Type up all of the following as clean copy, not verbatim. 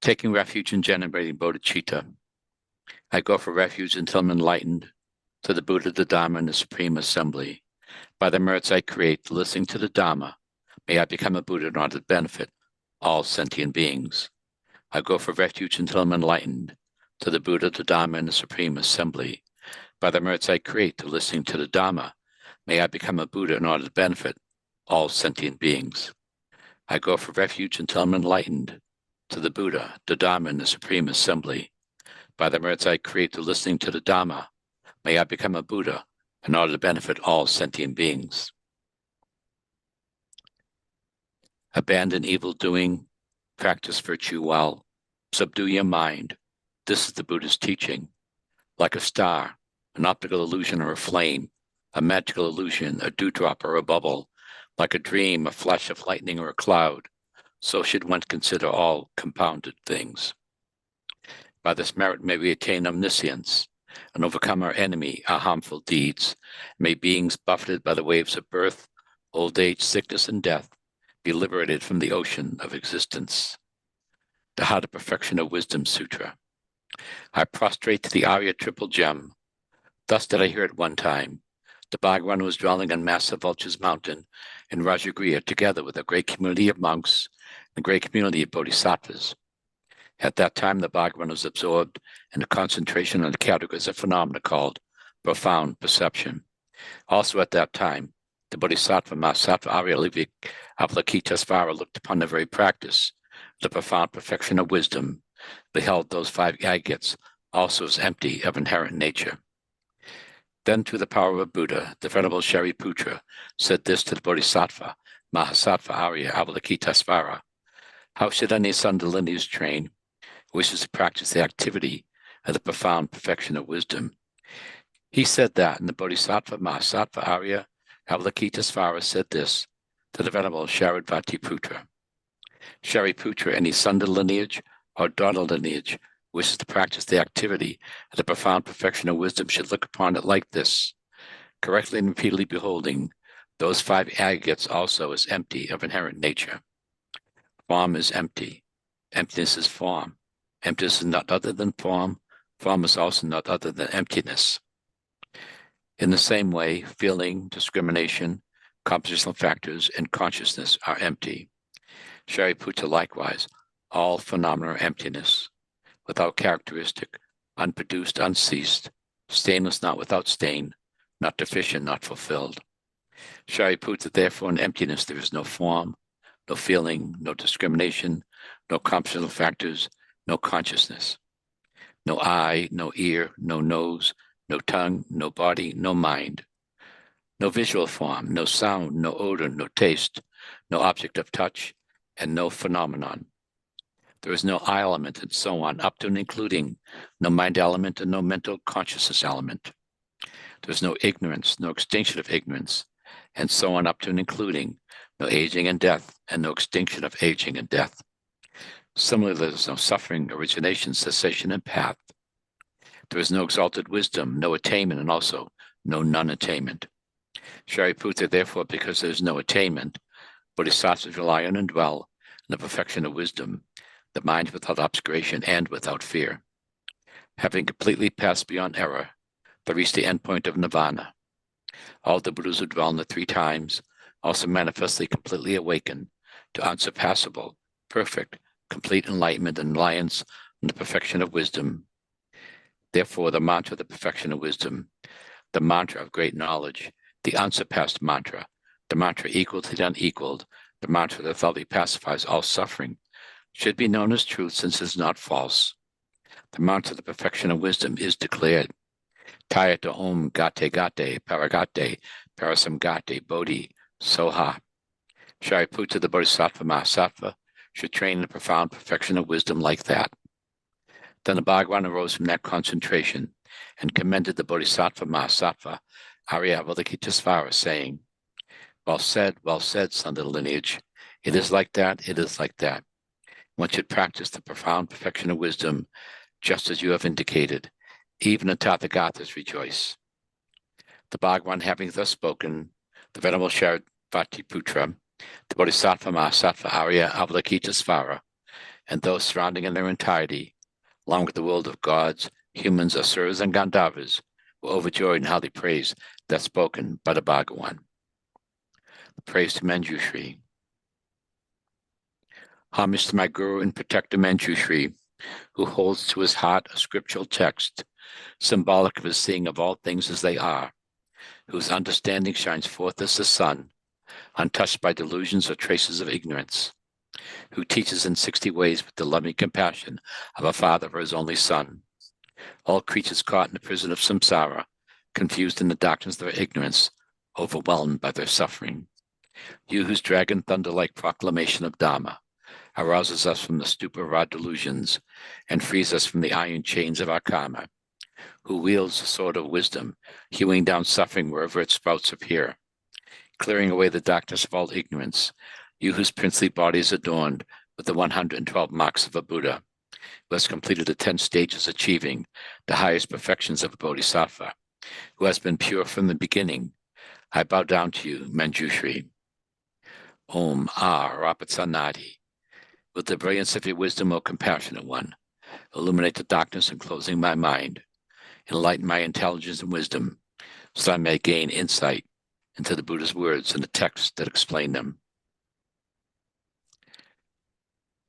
taking refuge in generating bodhicitta. I go for refuge until I'm enlightened to the Buddha, the Dharma, and the Supreme Assembly. By the merits I create, listening to the Dharma, may I become a Buddha in order to benefit all sentient beings. I go for refuge until I'm enlightened to the Buddha, the Dharma, and the Supreme Assembly. By the merits I create, listening to the Dharma, may I become a Buddha in order to benefit all sentient beings. I go for refuge until I'm enlightened to the Buddha, the Dharma, and the Supreme Assembly. By the merits I create through listening to the Dharma, may I become a Buddha in order to benefit all sentient beings. Abandon evil doing, practice virtue well, subdue your mind. This is the Buddha's teaching. Like a star, an optical illusion or a flame, a magical illusion, a dewdrop or a bubble, like a dream, a flash of lightning or a cloud, so should one consider all compounded things. By this merit may we attain omniscience and overcome our enemy, our harmful deeds. May beings buffeted by the waves of birth, old age, sickness, and death be liberated from the ocean of existence. The Heart of Perfection of Wisdom Sutra. I prostrate to the Arya Triple Gem. Thus did I hear at one time. The Bhagavan was dwelling on massive Vulture's Mountain in Rajagriha, together with a great community of monks and a great community of bodhisattvas. At that time, the Bhagavan was absorbed in a concentration on the categories of phenomena called profound perception. Also at that time, the Bodhisattva Mahasattva Arya Avalokitesvara looked upon the very practice, the profound perfection of wisdom, beheld those five agates also as empty of inherent nature. Then, through the power of a Buddha, the Venerable Shariputra said this to the Bodhisattva Mahasattva Arya Avalokitesvara: how should any son to lineage train who wishes to practice the activity of the profound perfection of wisdom? He said that, and the Bodhisattva Mahasattva Arya Avalokitesvara said this to the Venerable Shariputra: Shariputra, any son to lineage or daughter lineage wishes to practice the activity of the profound perfection of wisdom should look upon it like this, correctly and repeatedly beholding those five agates also as empty of inherent nature. Form is empty. Emptiness is form. Emptiness is not other than form. Form is also not other than emptiness. In the same way, feeling, discrimination, compositional factors, and consciousness are empty. Shariputra likewise, all phenomena are emptiness, without characteristic, unproduced, unceased, stainless, not without stain, not deficient, not fulfilled. Shariputra, therefore, in emptiness there is no form, no feeling, no discrimination, no compositional factors, no consciousness, no eye, no ear, no nose, no tongue, no body, no mind, no visual form, no sound, no odor, no taste, no object of touch, and no phenomenon. There is no I element, and so on, up to and including no mind element and no mental consciousness element. There is no ignorance, no extinction of ignorance, and so on, up to and including no aging and death, and no extinction of aging and death. Similarly, there is no suffering, origination, cessation, and path. There is no exalted wisdom, no attainment, and also no non-attainment. Shariputra, therefore, because there is no attainment, bodhisattvas rely on and dwell in the perfection of wisdom, the mind without obscuration and without fear. Having completely passed beyond error, they reach the endpoint of nirvana. All the Buddhas who dwell in the three times also manifestly completely awaken to unsurpassable, perfect, complete enlightenment and reliance on the perfection of wisdom. Therefore, the mantra of the perfection of wisdom, the mantra of great knowledge, the unsurpassed mantra, the mantra equal to the unequaled, the mantra that thoroughly pacifies all suffering, should be known as truth since it is not false. The mantra of the perfection of wisdom is declared. Tayata om gate gate paragate parasamgate bodhi soha. Shariputra, the Bodhisattva Mahasattva, should train in the profound perfection of wisdom like that. Then the Bhagavan arose from that concentration and commended the Bodhisattva Mahasattva Arya Avalokitesvara, saying, well said, son of the lineage. It is like that, it is like that. One should practice the profound perfection of wisdom, just as you have indicated. Even the Tathagatas rejoice. The Bhagavan having thus spoken, the Venerable Shariputra, the Bodhisattva Mahasattva Arya Avalokitesvara, and those surrounding in their entirety, along with the world of gods, humans, asuras, and Gandharvas, were overjoyed and highly praised that spoken by the Bhagawan. Praise to Manjushri. Homage to my Guru and Protector Manjushri, who holds to his heart a scriptural text, symbolic of his seeing of all things as they are, whose understanding shines forth as the sun, untouched by delusions or traces of ignorance, who teaches in 60 ways with the loving compassion of a father for his only son. All creatures caught in the prison of samsara, confused in the darkness of their ignorance, overwhelmed by their suffering. You whose dragon thunder-like proclamation of Dhamma arouses us from the stupor of our delusions and frees us from the iron chains of our karma, who wields the sword of wisdom, hewing down suffering wherever its sprouts appear, clearing away the darkness of all ignorance, you whose princely body is adorned with the 112 marks of a Buddha, who has completed the 10 stages achieving the highest perfections of a Bodhisattva, who has been pure from the beginning. I bow down to you, Manjushri. Om Rapatsanadi. With the brilliance of your wisdom, O compassionate one, illuminate the darkness enclosing my mind, enlighten my intelligence and wisdom, so I may gain insight into the Buddha's words and the texts that explain them.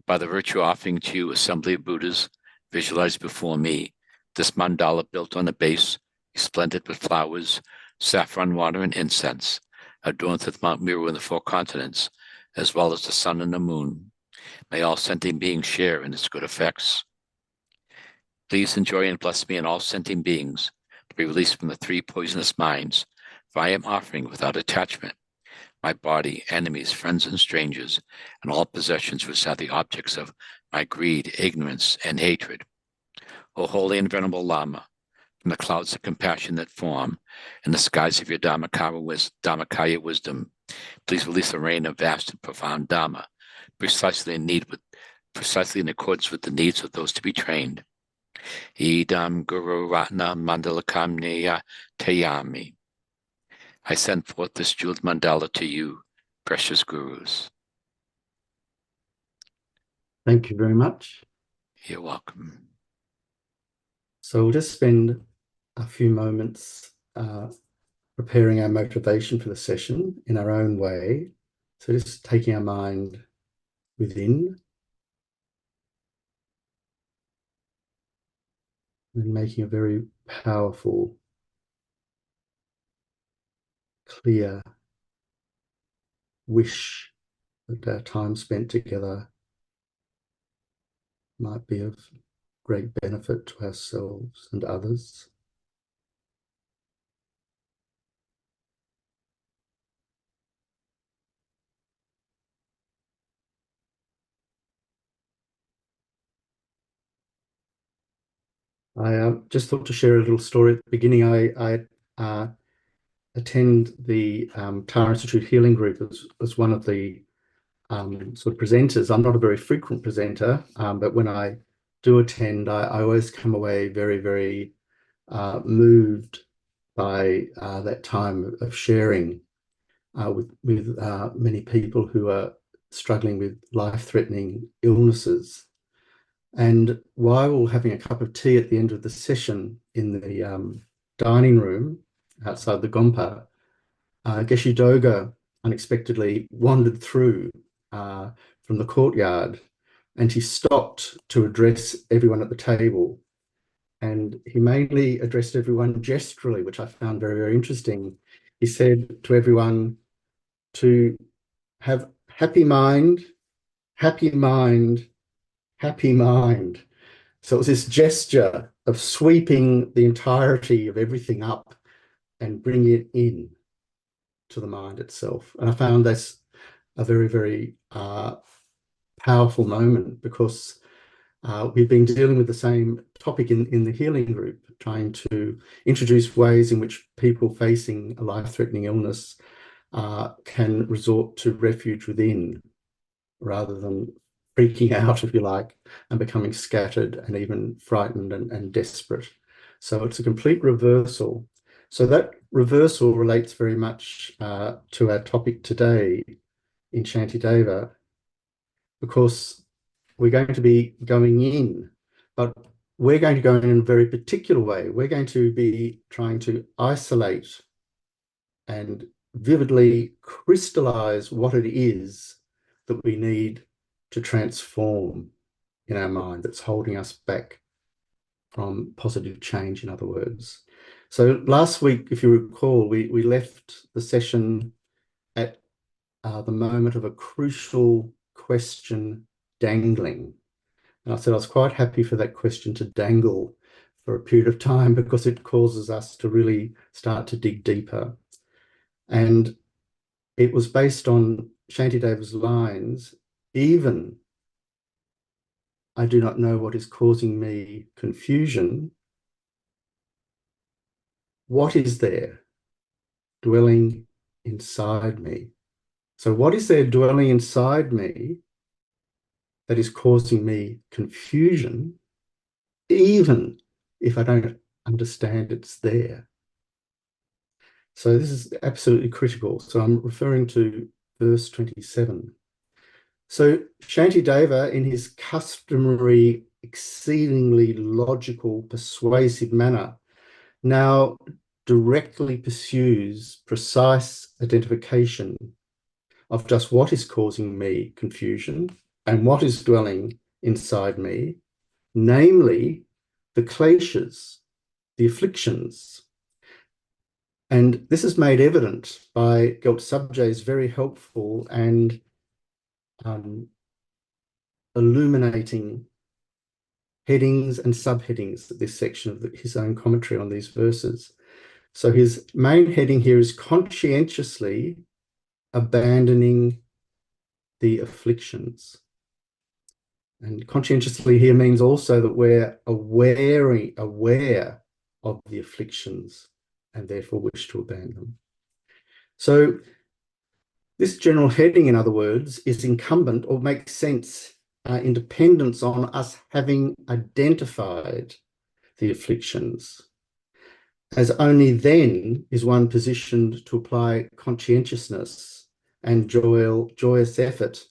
By the virtue offering to you, assembly of Buddhas, visualized before me, this mandala built on a base, splendid with flowers, saffron water, and incense, adorned with Mount Meru and the 4 continents, as well as the sun and the moon. May all sentient beings share in its good effects. Please enjoy and bless me and all sentient beings to be released from the 3 poisonous minds, for I am offering without attachment my body, enemies, friends, and strangers, and all possessions which are the objects of my greed, ignorance, and hatred. O holy and venerable Lama, from the clouds of compassion that form, in the skies of your Dhammakaya wisdom, please release a rain of vast and profound Dhamma, precisely in accordance with the needs of those to be trained. Idam Guru Ratna Mandalakamneya Tayami. I send forth this jeweled mandala to you, precious gurus. Thank you very much. You're welcome. So we'll just spend a few moments preparing our motivation for the session in our own way. So just taking our mind within and making a very powerful, clear wish that our time spent together might be of great benefit to ourselves and others. I just thought to share a little story at the beginning. I attend the Tara Institute Healing Group as one of the sort of presenters. I'm not a very frequent presenter, but when I do attend, I always come away very, very moved by that time of sharing with many people who are struggling with life-threatening illnesses. And while having a cup of tea at the end of the session in the dining room outside the Gompa, Geshe Doga unexpectedly wandered through from the courtyard, and he stopped to address everyone at the table. And he mainly addressed everyone gesturally, which I found very, very interesting. He said to everyone to have happy mind, happy mind, happy mind. So it was this gesture of sweeping the entirety of everything up and bringing it in to the mind itself. And I found that's a very, very powerful moment, because we've been dealing with the same topic in the healing group, trying to introduce ways in which people facing a life-threatening illness can resort to refuge within, rather than freaking out, if you like, and becoming scattered and even frightened and desperate. So it's a complete reversal. So that reversal relates very much to our topic today in Shantideva, because we're going to be going in, but we're going to go in a very particular way. We're going to be trying to isolate and vividly crystallize what it is that we need to transform in our mind that's holding us back from positive change, in other words. So last week, if you recall, we left the session at the moment of a crucial question dangling. And I said I was quite happy for that question to dangle for a period of time because it causes us to really start to dig deeper. And it was based on Shantideva's lines, even I do not know what is causing me confusion. What is there dwelling inside me? So what is there dwelling inside me that is causing me confusion, even if I don't understand it's there? So this is absolutely critical. So I'm referring to verse 27. So Shantideva, in his customary, exceedingly logical, persuasive manner, now directly pursues precise identification of just what is causing me confusion and what is dwelling inside me, namely the kleshas, the afflictions. And this is made evident by Gyaltsabje's very helpful and illuminating headings and subheadings at this section of his own commentary on these verses. So his main heading here is conscientiously abandoning the afflictions. And conscientiously here means also that we're aware of the afflictions and therefore wish to abandon them. So this general heading, in other words, is incumbent or makes sense in dependence on us having identified the afflictions, as only then is one positioned to apply conscientiousness and joyous effort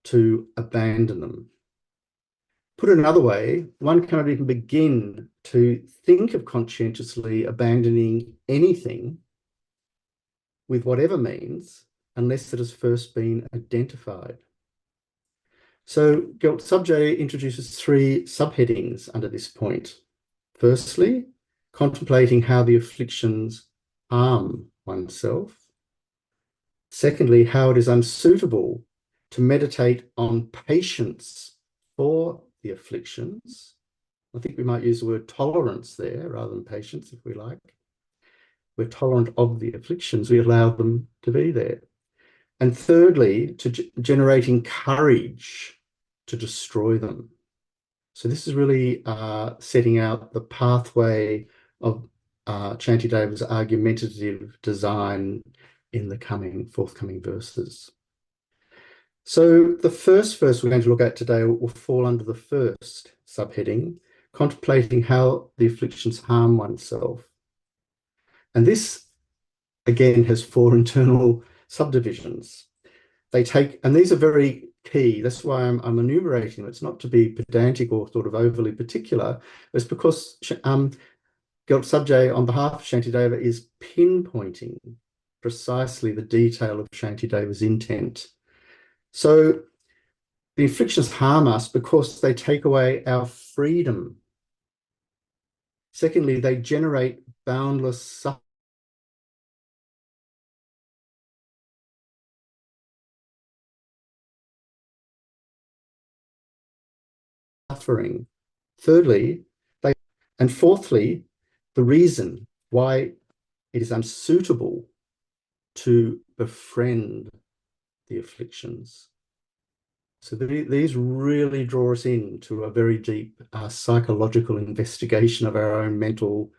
to abandon them. Put another way, one cannot even begin to think of conscientiously abandoning anything with whatever means unless it has first been identified. So Gyaltsabje introduces three subheadings under this point. Firstly, contemplating how the afflictions harm oneself. Secondly, how it is unsuitable to meditate on patience for the afflictions. I think we might use the word tolerance there rather than patience, if we like. We're tolerant of the afflictions, we allow them to be there. And thirdly, to generating courage to destroy them. So this is really setting out the pathway of Shantideva's argumentative design in the forthcoming verses. So the first verse we're going to look at today will fall under the first subheading, contemplating how the afflictions harm oneself. And this, again, has four internal subdivisions. And these are very key. That's why I'm enumerating them. It's not to be pedantic or sort of overly particular. It's because Gyaltsabje, on behalf of Shantideva, is pinpointing precisely the detail of Shantideva's intent. So the afflictions harm us because they take away our freedom. Secondly, they generate boundless suffering. Thirdly, and fourthly, the reason why it is unsuitable to befriend the afflictions. So these really draw us into a very deep psychological investigation of our own mental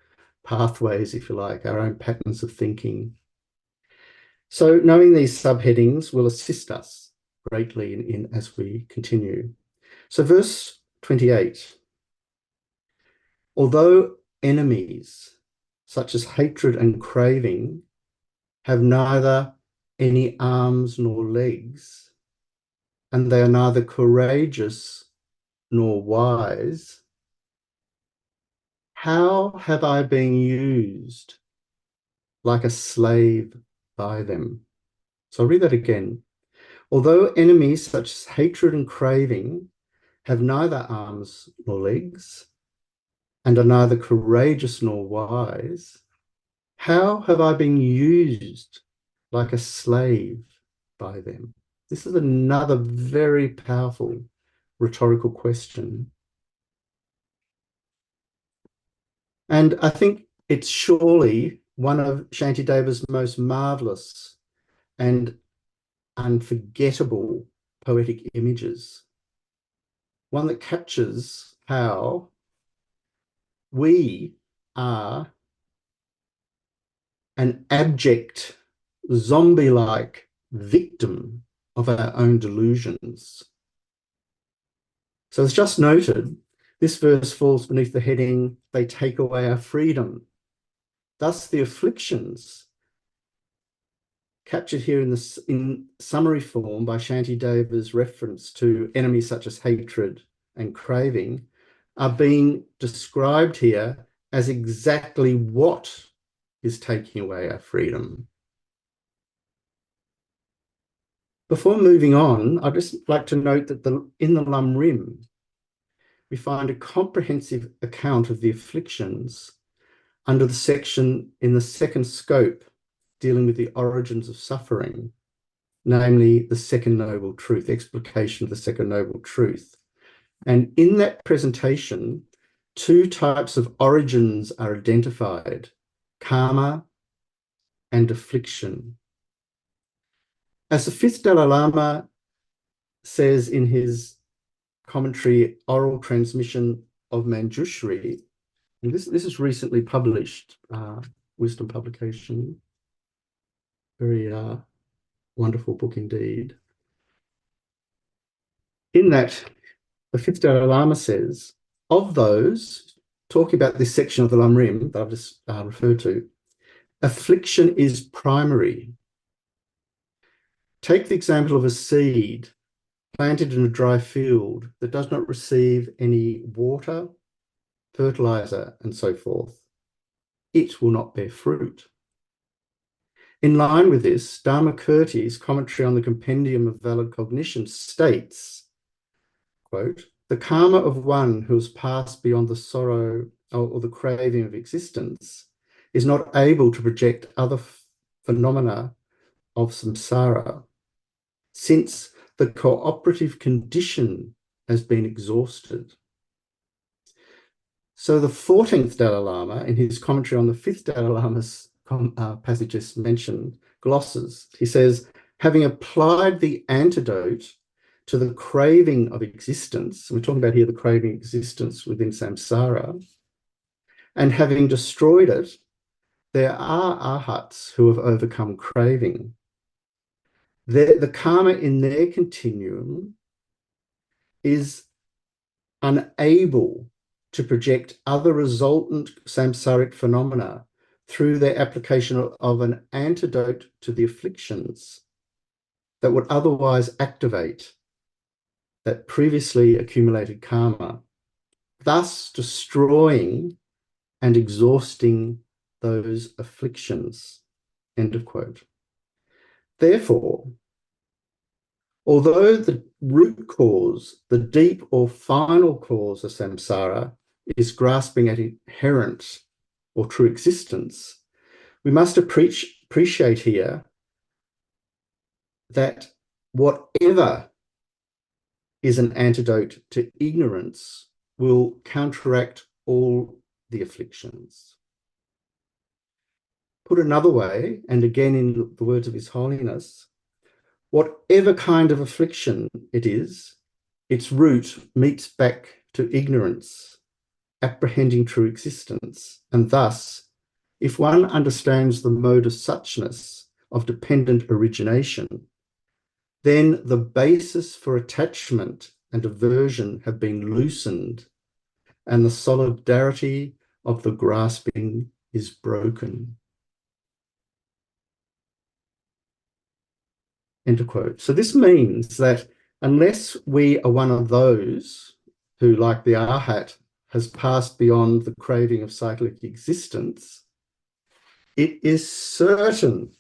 pathways, if you like, our own patterns of thinking. So knowing these subheadings will assist us greatly in as we continue. So verse 28, although enemies such as hatred and craving have neither any arms nor legs, and they are neither courageous nor wise, how have I been used like a slave by them? So I'll read that again. Although enemies such as hatred and craving have neither arms nor legs, and are neither courageous nor wise, how have I been used like a slave by them? This is another very powerful rhetorical question. And I think it's surely one of Shantideva's most marvelous and unforgettable poetic images, one that captures how we are an abject, zombie-like victim of our own delusions. So as just noted, this verse falls beneath the heading, they take away our freedom. Thus the afflictions captured here in summary form by Shantideva's reference to enemies such as hatred and craving are being described here as exactly what is taking away our freedom. Before moving on, I'd just like to note that in the Lam Rim, we find a comprehensive account of the afflictions under the section in the second scope dealing with the origins of suffering, namely the second noble truth, explication of the second noble truth. And in that presentation, two types of origins are identified, karma and affliction. As the fifth Dalai Lama says in his commentary, Oral Transmission of Manjushri, and this is recently published, wisdom publication, very wonderful book indeed. In that, the fifth Dalai Lama says, of those, talking about this section of the Lam Rim that I've just referred to, affliction is primary. Take the example of a seed planted in a dry field that does not receive any water, fertilizer, and so forth. It will not bear fruit. In line with this, Dharmakirti's commentary on the Compendium of Valid Cognition states, quote, the karma of one who has passed beyond the sorrow or the craving of existence is not able to project other phenomena of samsara, since the cooperative condition has been exhausted. So the 14th Dalai Lama, in his commentary on the 5th Dalai Lama's passage just mentioned, glosses, he says, having applied the antidote to the craving of existence, we're talking about here the craving of existence within samsara, and having destroyed it, there are arhats who have overcome craving. The karma in their continuum is unable to project other resultant samsaric phenomena through their application of an antidote to the afflictions that would otherwise activate that previously accumulated karma, thus destroying and exhausting those afflictions. End of quote. Therefore, although the root cause, the deep or final cause of samsara is grasping at inherent or true existence, we must appreciate here that whatever is an antidote to ignorance will counteract all the afflictions. Put another way, and again in the words of His Holiness, whatever kind of affliction it is, its root meets back to ignorance, apprehending true existence. And thus, if one understands the mode of suchness of dependent origination, then the basis for attachment and aversion have been loosened, and the solidarity of the grasping is broken. End of quote. So this means that Unless we are one of those who, like the Arhat, has passed beyond the craving of cyclic existence, it is certain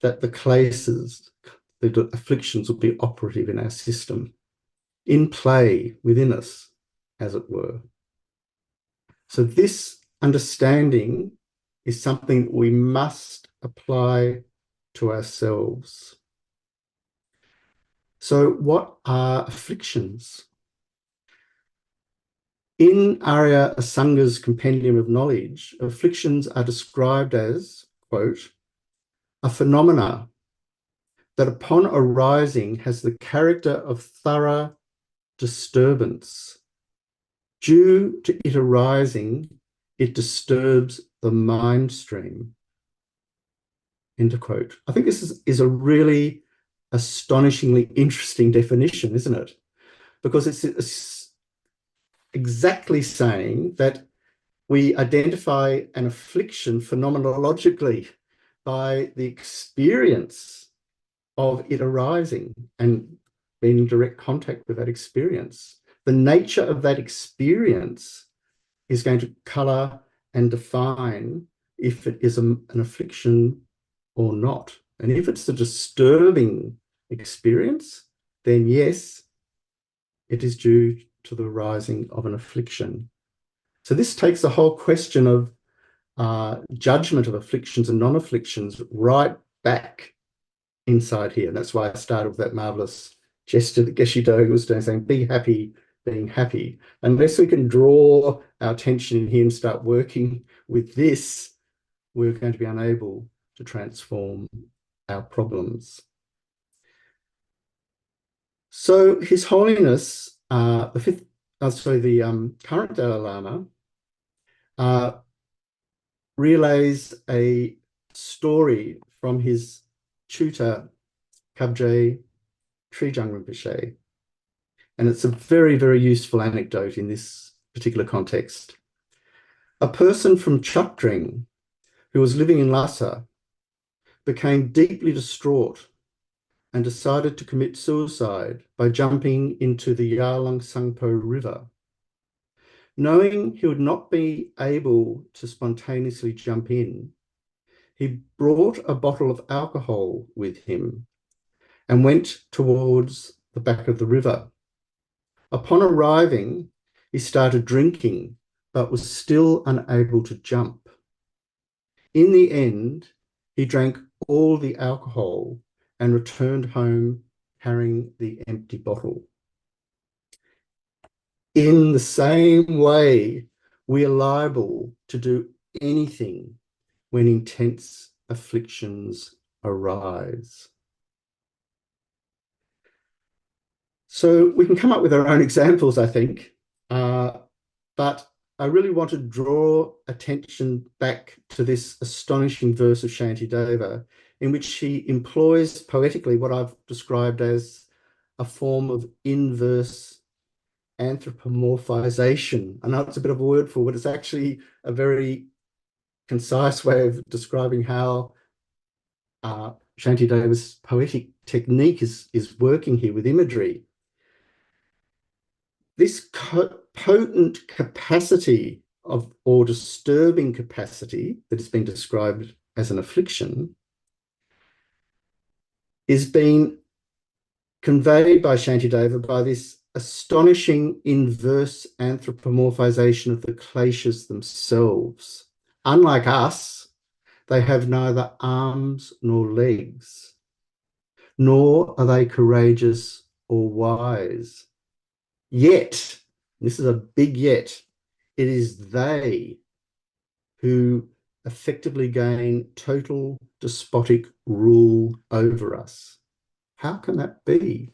that the classes, the afflictions will be operative in our system, in play within us, as it were. So this understanding is something we must apply to ourselves. So what are afflictions? In Arya Asanga's Compendium of Knowledge, afflictions are described as, quote, a phenomena that upon arising has the character of thorough disturbance. Due to it arising, it disturbs the mind stream. End quote. I think this is a really astonishingly interesting definition, isn't it? Because it's exactly saying that we identify an affliction phenomenologically by the experience of it arising and being in direct contact with that experience. The nature of that experience is going to colour and define if it is an affliction or not. And if it's a disturbing experience, then yes, it is due to the arising of an affliction. So this takes the whole question of judgment of afflictions and non-afflictions right back inside here. And that's why I started with that marvelous gesture that Geshe Dogen was doing, saying, be happy being happy. Unless we can draw our attention in here and start working with this, we're going to be unable to transform our problems. So His Holiness, the current Dalai Lama, relays a story from his tutor, Kabje Trijang Rinpoche. And it's a very, very useful anecdote in this particular context. A person from Chakdring who was living in Lhasa became deeply distraught and decided to commit suicide by jumping into the Yarlung Sangpo River. Knowing he would not be able to spontaneously jump in, he brought a bottle of alcohol with him and went towards the back of the river. Upon arriving, he started drinking, but was still unable to jump. In the end, he drank all the alcohol and returned home carrying the empty bottle. In the same way, we are liable to do anything when intense afflictions arise. So we can come up with our own examples, I think, but I really want to draw attention back to this astonishing verse of Shantideva, in which he employs poetically what I've described as a form of inverse anthropomorphization. I know it's a bit of a wordful, but it's actually a very concise way of describing how Shantideva's poetic technique is working here with imagery. This potent capacity of, or disturbing capacity that has been described as an affliction is being conveyed by Shantideva by this astonishing inverse anthropomorphization of the kleshas themselves. Unlike us, they have neither arms nor legs, nor are they courageous or wise. Yet, this is a big yet, it is they who effectively gain total despotic rule over us. How can that be?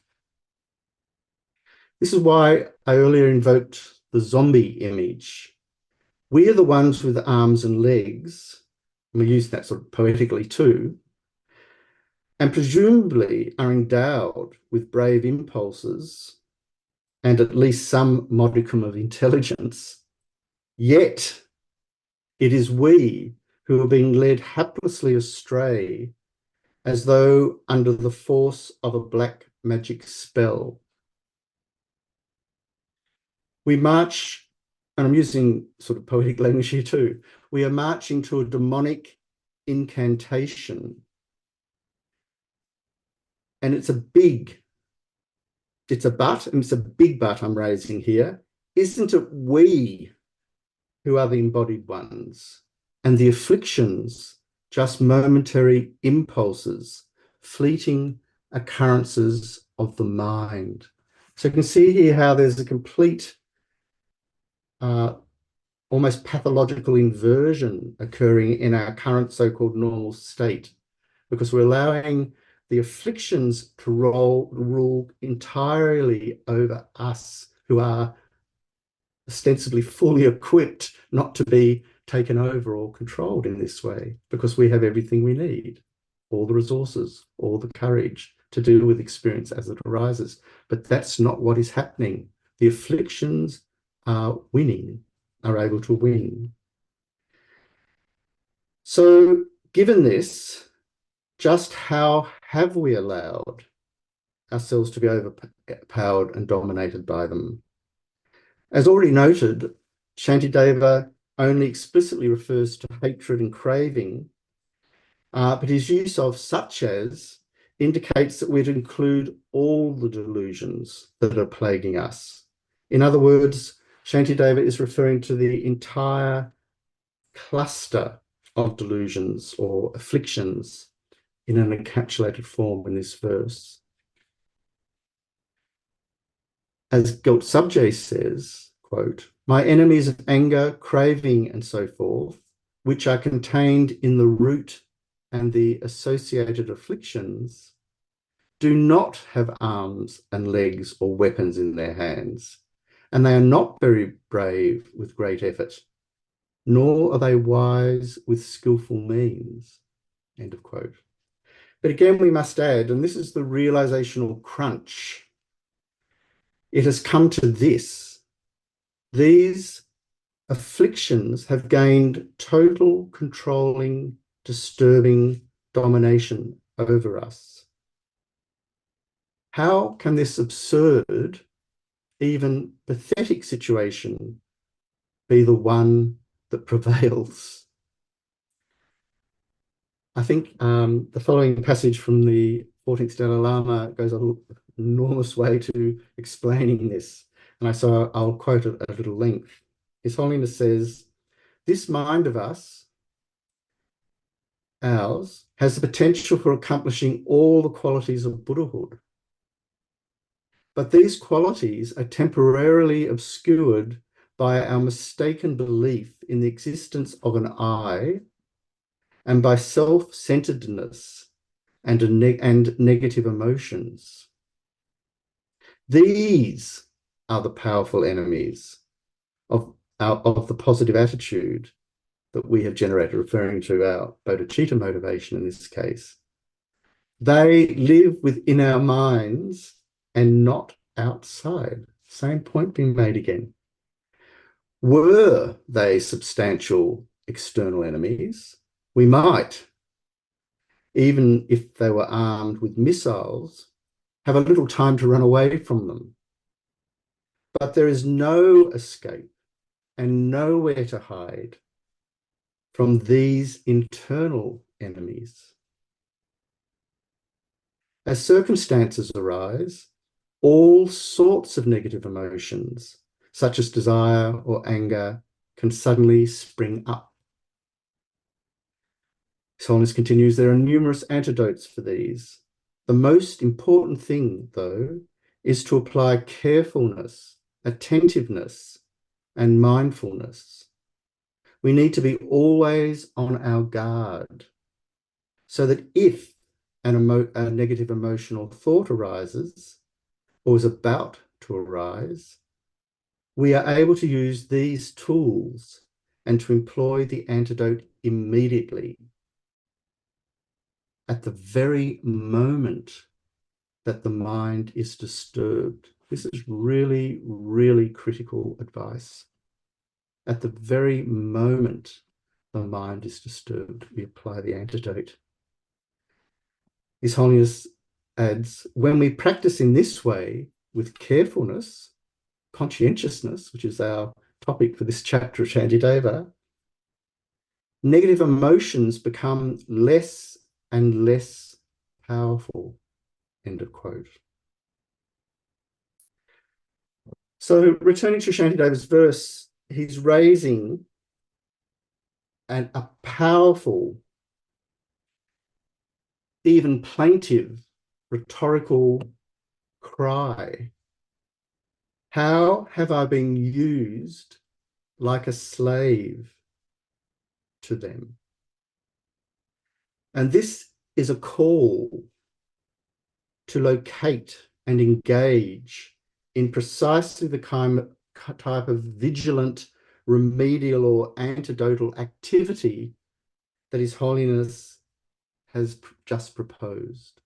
This is why I earlier invoked the zombie image. We are the ones with arms and legs, and we use that sort of poetically too, and presumably are endowed with brave impulses and at least some modicum of intelligence. Yet it is we who are being led haplessly astray as though under the force of a black magic spell. We march, and I'm using sort of poetic language here too, we are marching to a demonic incantation. And it's a big but I'm raising here. Isn't it we who are the embodied ones, and the afflictions just momentary impulses, fleeting occurrences of the mind? So you can see here how there's a complete, almost pathological inversion occurring in our current so-called normal state, because we're allowing the afflictions to rule entirely over us, who are ostensibly fully equipped not to be taken over or controlled in this way, because we have everything we need, all the resources, all the courage to deal with experience as it arises. But that's not what is happening. The afflictions are able to win. So given this, just how have we allowed ourselves to be overpowered and dominated by them? As already noted, Shantideva only explicitly refers to hatred and craving, but his use of such as indicates that we'd include all the delusions that are plaguing us. In other words, Shantideva is referring to the entire cluster of delusions or afflictions in an encapsulated form in this verse. As Gyaltsabje says, quote, "My enemies of anger, craving, and so forth, which are contained in the root and the associated afflictions, do not have arms and legs or weapons in their hands, and they are not very brave with great effort, nor are they wise with skillful means." End of quote. But again, we must add, and this is the realizational crunch, it has come to this: these afflictions have gained total controlling, disturbing domination over us. How can this absurd, even pathetic situation be the one that prevails? I think the following passage from the 14th Dalai Lama goes an enormous way to explaining this. And so I'll quote it at a little length. His Holiness says, "This mind of ours, has the potential for accomplishing all the qualities of Buddhahood. But these qualities are temporarily obscured by our mistaken belief in the existence of an I, and by self-centeredness and negative emotions. These are the powerful enemies of the positive attitude that we have generated," referring to our bodhicitta motivation in this case. "They live within our minds and not outside." Same point being made again. Were they substantial external enemies, we might, even if they were armed with missiles, have a little time to run away from them. But there is no escape and nowhere to hide from these internal enemies. As circumstances arise, all sorts of negative emotions, such as desire or anger, can suddenly spring up. His Holiness continues, "There are numerous antidotes for these. The most important thing, though, is to apply carefulness, attentiveness, and mindfulness. We need to be always on our guard, so that if a negative emotional thought arises, or is about to arise, we are able to use these tools and to employ the antidote immediately, at the very moment that the mind is disturbed." This is really, really critical advice. At the very moment the mind is disturbed, we apply the antidote. His Holiness adds, "When we practice in this way with carefulness, conscientiousness, which is our topic for this chapter of Shantideva, negative emotions become less and less powerful, end of quote. So returning to Shantideva's verse, he's raising a powerful, even plaintive, rhetorical cry. How have I been used like a slave to them? And this is a call to locate and engage in precisely the type of vigilant, remedial, or antidotal activity that His Holiness has just proposed.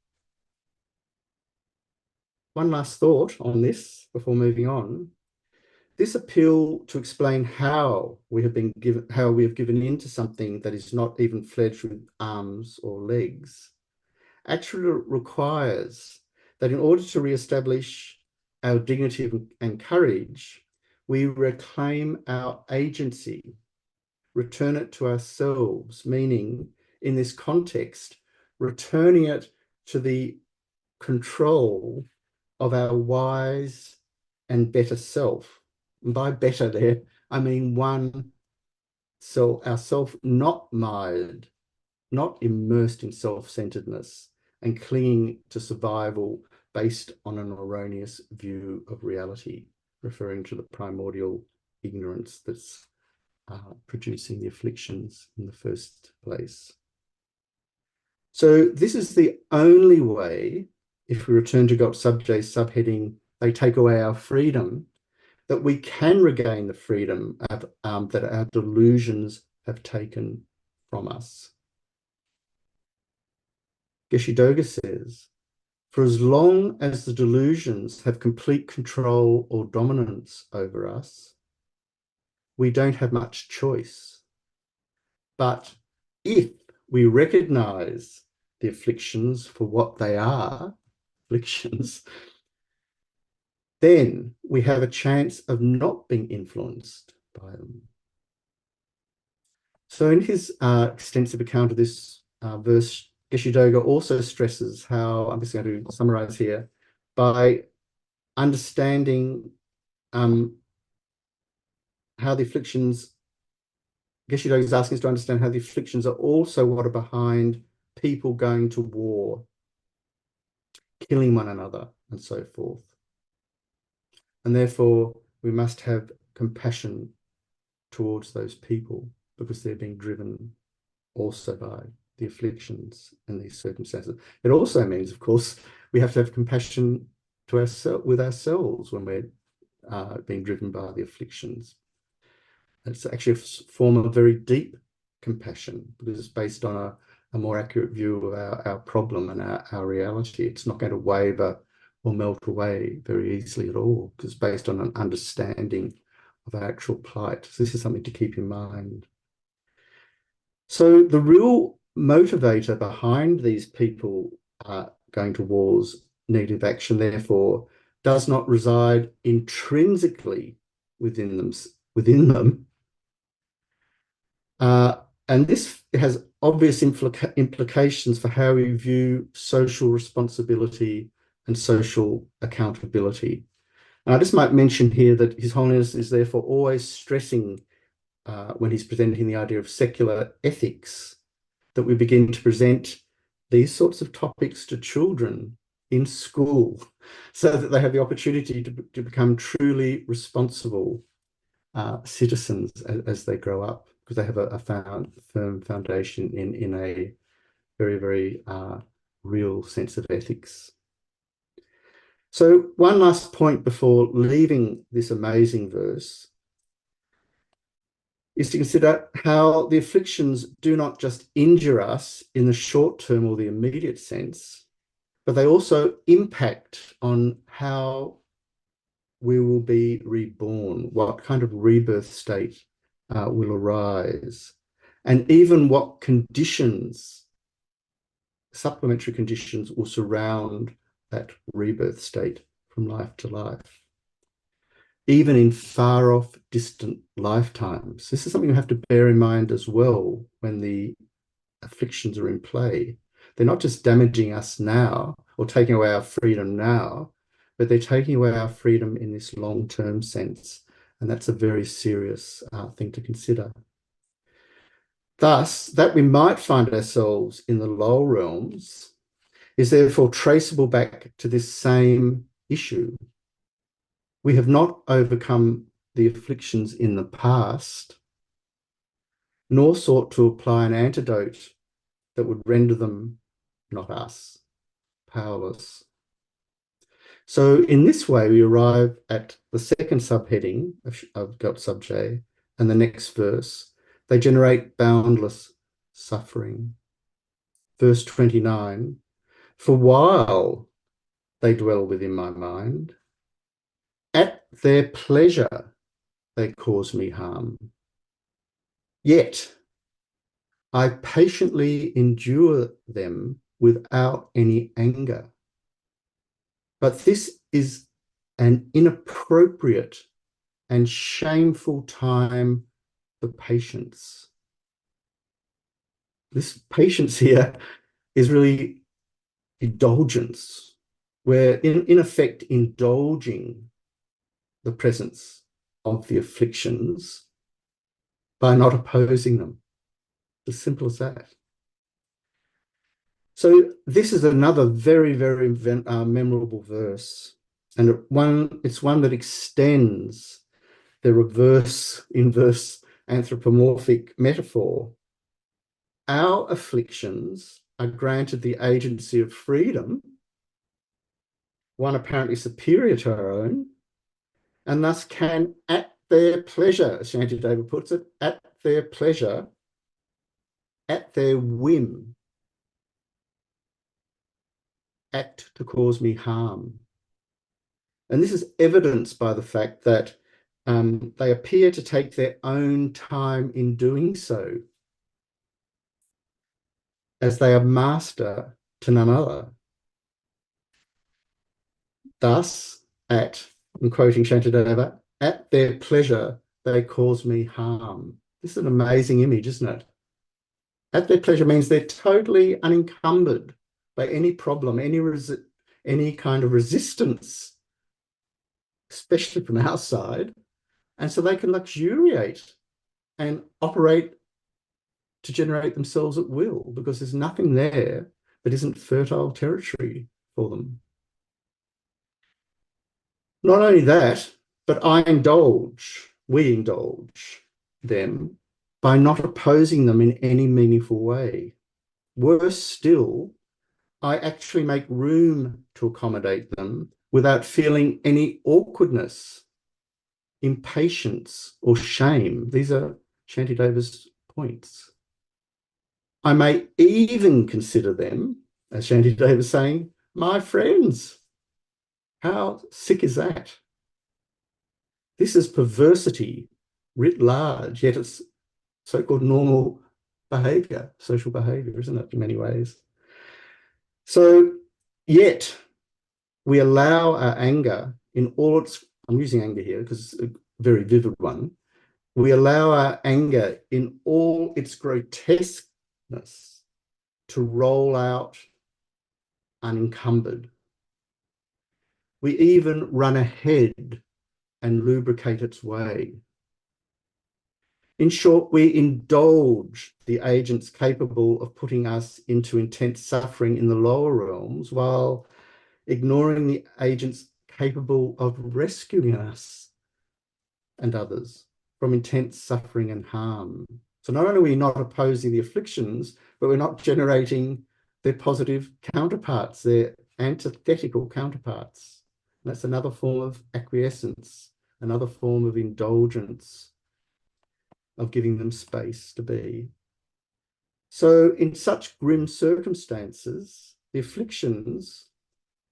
One last thought on this before moving on. This appeal to explain how we have given in to something that is not even fledged with arms or legs actually requires that in order to re-establish our dignity and courage, we reclaim our agency, return it to ourselves, meaning in this context, returning it to the control of our wise and better self. And by better there, I mean one self, our self not mired, not immersed in self-centeredness and clinging to survival based on an erroneous view of reality, referring to the primordial ignorance that's producing the afflictions in the first place. So this is the only way, if we return to Gop Subj's subheading, they take away our freedom, that we can regain the freedom that our delusions have taken from us. Geshe-Doga says, for as long as the delusions have complete control or dominance over us, we don't have much choice. But if we recognize the afflictions for what they are, afflictions, then we have a chance of not being influenced by them. So in his extensive account of this verse, Geshe-Doga also stresses how, I'm just going to summarize here, by understanding how the afflictions, Geshe-Doga is asking us to understand how the afflictions are also what are behind people going to war, killing one another, and so forth. And therefore, we must have compassion towards those people because they're being driven also by the afflictions and these circumstances. It also means, of course, we have to have compassion to with ourselves when we're being driven by the afflictions. It's actually a form of very deep compassion because it's based on a more accurate view of our problem and our reality. It's not going to waver or melt away very easily at all because it's based on an understanding of our actual plight. So this is something to keep in mind. So the real motivator behind these people going to war's negative action, therefore, does not reside intrinsically within them. And this has obvious implications for how we view social responsibility and social accountability. And I just might mention here that His Holiness is therefore always stressing when he's presenting the idea of secular ethics, that we begin to present these sorts of topics to children in school so that they have the opportunity to become truly responsible citizens as they grow up, because they have a firm foundation in a very, very real sense of ethics. So one last point before leaving this amazing verse is to consider how the afflictions do not just injure us in the short term or the immediate sense, but they also impact on how we will be reborn, what kind of rebirth state will arise, and even what conditions, supplementary conditions, will surround that rebirth state from life to life. even in far off distant lifetimes. This is something you have to bear in mind as well when the afflictions are in play. They're not just damaging us now or taking away our freedom now, but they're taking away our freedom in this long-term sense. And that's a very serious thing to consider. Thus, that we might find ourselves in the lower realms is therefore traceable back to this same issue. We have not overcome the afflictions in the past, nor sought to apply an antidote that would render them, not us, powerless. So in this way, we arrive at the second subheading of Got Subjay and the next verse. They generate boundless suffering. Verse 29, for while they dwell within my mind, at their pleasure they cause me harm. Yet I patiently endure them without any anger. But this is an inappropriate and shameful time for patience. This patience here is really indulgence. We're in effect indulging the presence of the afflictions by not opposing them. As simple as that. So this is another very, very memorable verse, and it's one that extends the reverse inverse anthropomorphic metaphor. Our afflictions are granted the agency of freedom, one apparently superior to our own, and thus can, at their pleasure, as Shantideva puts it, at their pleasure, at their whim, act to cause me harm. And this is evidenced by the fact that they appear to take their own time in doing so, as they are master to none other. Thus, I'm quoting Shantideva, at their pleasure, they cause me harm. This is an amazing image, isn't it? At their pleasure means they're totally unencumbered by any problem, any kind of resistance, especially from our side. And so they can luxuriate and operate to generate themselves at will, because there's nothing there that isn't fertile territory for them. Not only that, but we indulge them by not opposing them in any meaningful way. Worse still, I actually make room to accommodate them without feeling any awkwardness, impatience, or shame. These are Shantideva's points. I may even consider them, as Shantideva is saying, my friends. How sick is that? This is perversity writ large, yet it's so-called normal behavior, social behavior, isn't it, in many ways? So, yet we allow our anger in all its, I'm using anger here because it's a very vivid one. We allow our anger in all its grotesqueness to roll out unencumbered. We even run ahead and lubricate its way. In short, we indulge the agents capable of putting us into intense suffering in the lower realms while ignoring the agents capable of rescuing us and others from intense suffering and harm. So not only are we not opposing the afflictions, but we're not generating their positive counterparts, their antithetical counterparts. And that's another form of acquiescence, another form of indulgence, of giving them space to be. So in such grim circumstances, the afflictions,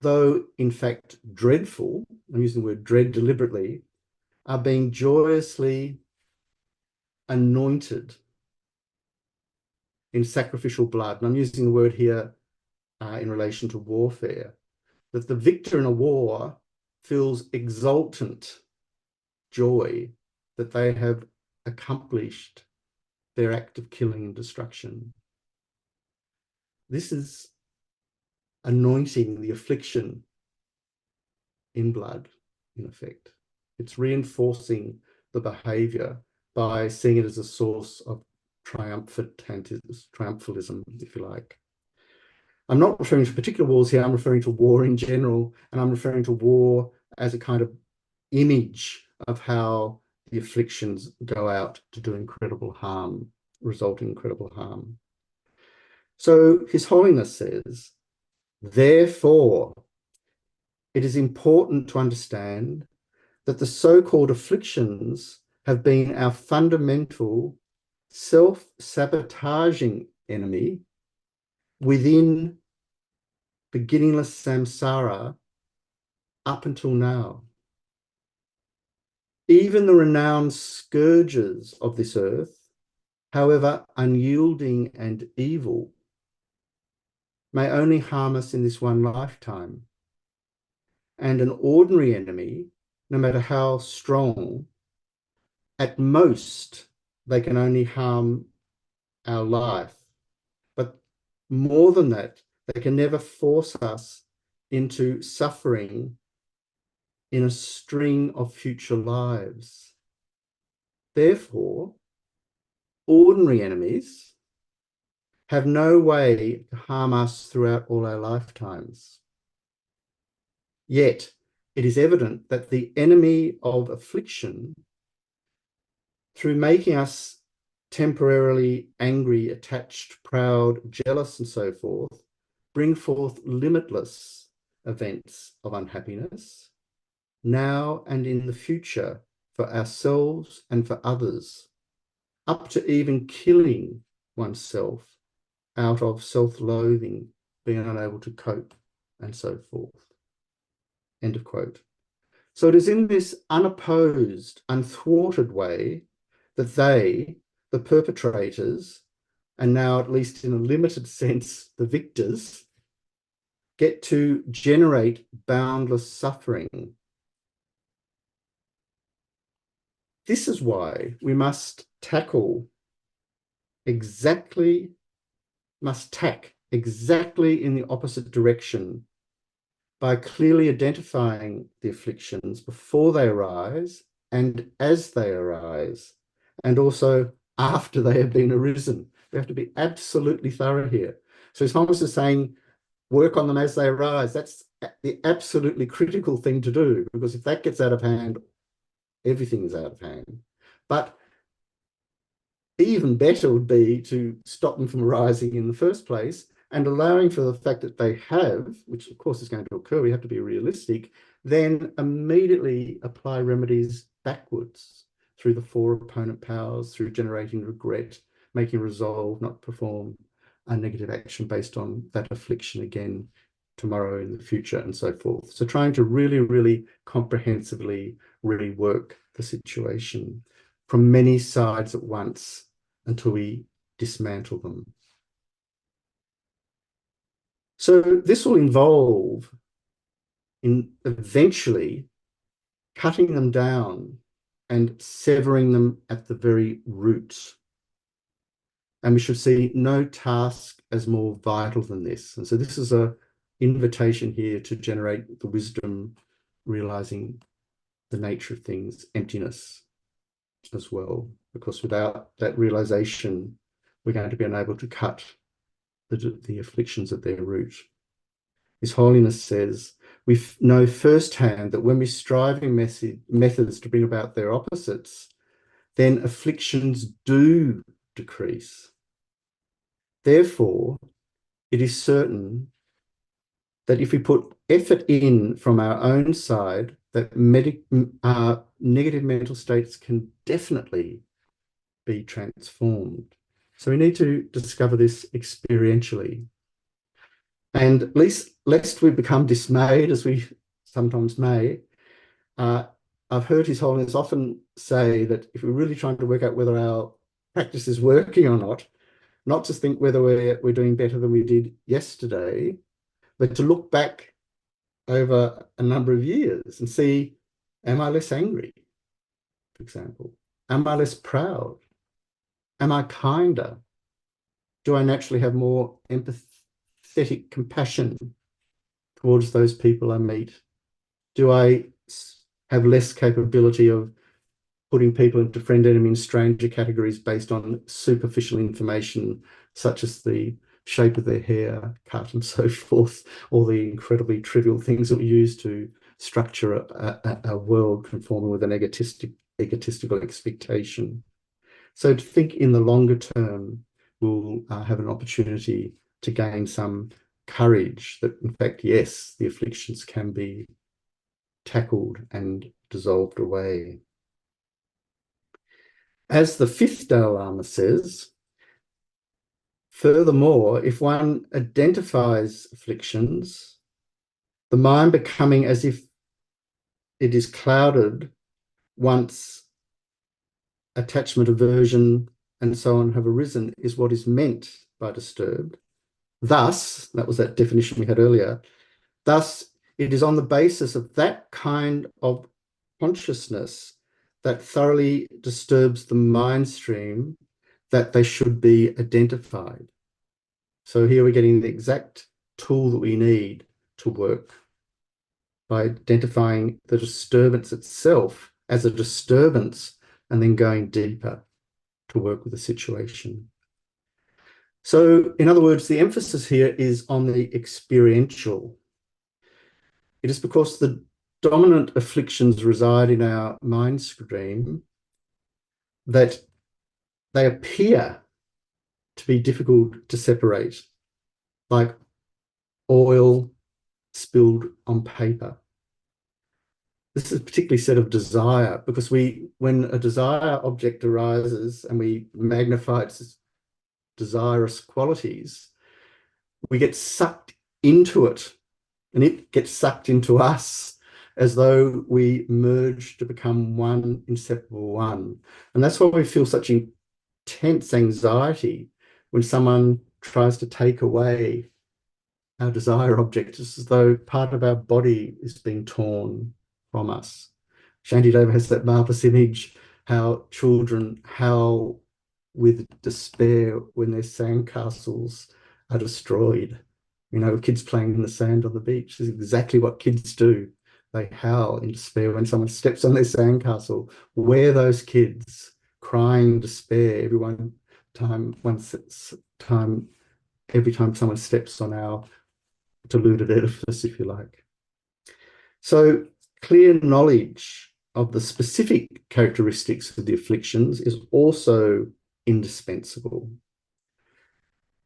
though in fact dreadful, I'm using the word dread deliberately, are being joyously anointed in sacrificial blood. And I'm using the word here in relation to warfare, that the victor in a war feels exultant joy that they have accomplished their act of killing and destruction. This is anointing the affliction in blood, in effect. It's reinforcing the behavior by seeing it as a source of triumphalism, if you like. I'm not referring to particular wars here, I'm referring to war in general, and I'm referring to war as a kind of image of how the afflictions go out to do incredible harm, result in incredible harm. So His Holiness says, therefore, it is important to understand that the so-called afflictions have been our fundamental self-sabotaging enemy within beginningless samsara up until now. Even the renowned scourges of this earth, however unyielding and evil, may only harm us in this one lifetime. And an ordinary enemy, no matter how strong, at most they can only harm our life. But more than that, they can never force us into suffering in a string of future lives. Therefore, ordinary enemies have no way to harm us throughout all our lifetimes. Yet, it is evident that the enemy of affliction, through making us temporarily angry, attached, proud, jealous, and so forth, bring forth limitless events of unhappiness, now and in the future, for ourselves and for others, up to even killing oneself out of self-loathing, being unable to cope, and so forth. End of quote. So it is in this unopposed, unthwarted way that they, the perpetrators, and now at least in a limited sense, the victors, get to generate boundless suffering. This is why we must tack exactly in the opposite direction by clearly identifying the afflictions before they arise and as they arise, and also after they have been arisen. We have to be absolutely thorough here. So His Holiness is saying, work on them as they arise. That's the absolutely critical thing to do, because if that gets out of hand, everything is out of hand. But even better would be to stop them from arising in the first place, and allowing for the fact that they have, which of course is going to occur, we have to be realistic, then immediately apply remedies backwards through the four opponent powers, through generating regret, making resolve, not perform a negative action based on that affliction again tomorrow in the future, and so forth. So trying to really, really comprehensively rework the situation from many sides at once until we dismantle them. So this will involve in eventually cutting them down and severing them at the very roots. And we should see no task as more vital than this. And so this is an invitation here to generate the wisdom, realizing the nature of things, emptiness as well, because without that realization, we're going to be unable to cut the afflictions at their root. His Holiness says, we know firsthand that when we strive in methods to bring about their opposites, then afflictions do decrease. Therefore, it is certain that if we put effort in from our own side, that negative mental states can definitely be transformed. So we need to discover this experientially. And lest we become dismayed, as we sometimes may, I've heard His Holiness often say that if we're really trying to work out whether our practice is working or not just think whether we're doing better than we did yesterday, but to look back over a number of years and see, am I less angry? for example? Am I less proud? Am I kinder? Do I naturally have more empathetic compassion towards those people I meet? Do I have less capability of putting people into friend, enemy, and stranger categories based on superficial information, such as the shape of their hair, cut, and so forth, all the incredibly trivial things that we use to structure a world conforming with an egotistical expectation. So to think in the longer term, we'll have an opportunity to gain some courage that, in fact, yes, the afflictions can be tackled and dissolved away. As the fifth Dalai Lama says, furthermore, if one identifies afflictions, the mind becoming as if it is clouded once attachment, aversion, and so on have arisen, is what is meant by disturbed. Thus, that was that definition we had earlier, thus it is on the basis of that kind of consciousness that thoroughly disturbs the mind stream that they should be identified. So here we're getting the exact tool that we need to work by identifying the disturbance itself as a disturbance and then going deeper to work with the situation. So, in other words, the emphasis here is on the experiential. It is because the dominant afflictions reside in our mind stream that they appear to be difficult to separate, like oil spilled on paper. This is particularly said of desire, because when a desire object arises and we magnify its desirous qualities, we get sucked into it and it gets sucked into us as though we merge to become one inseparable one. And that's why we feel such intense anxiety when someone tries to take away our desire object. It's as though part of our body is being torn from us. Shantideva has that marvelous image how children howl with despair when their sandcastles are destroyed. You know, kids playing in the sand on the beach is exactly what kids do. They howl in despair when someone steps on their sandcastle. We're those kids crying despair every time someone steps on our deluded edifice, if you like. So clear knowledge of the specific characteristics of the afflictions is also indispensable.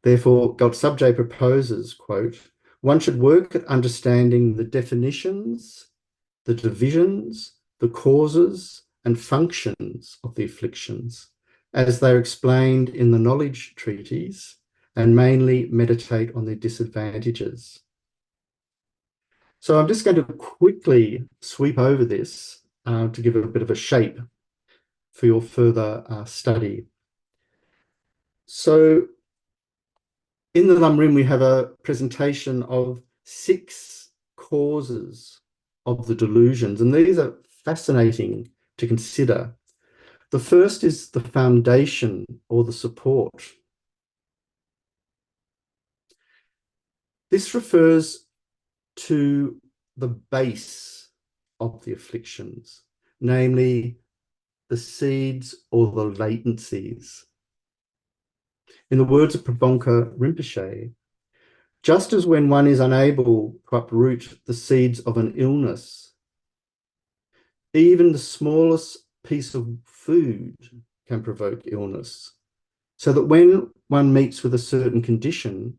Therefore, Gottsabje proposes, quote, one should work at understanding the definitions, the divisions, the causes and functions of the afflictions as they're explained in the knowledge treatise, and mainly meditate on their disadvantages. So I'm just going to quickly sweep over this to give it a bit of a shape for your further study. So in the Lamrim, we have a presentation of 6 causes of the delusions, and these are fascinating to consider. The first is the foundation or the support. This refers to the base of the afflictions, namely the seeds or the latencies. In the words of Prabhupada Rinpoche, just as when one is unable to uproot the seeds of an illness, even the smallest piece of food can provoke illness, so that when one meets with a certain condition,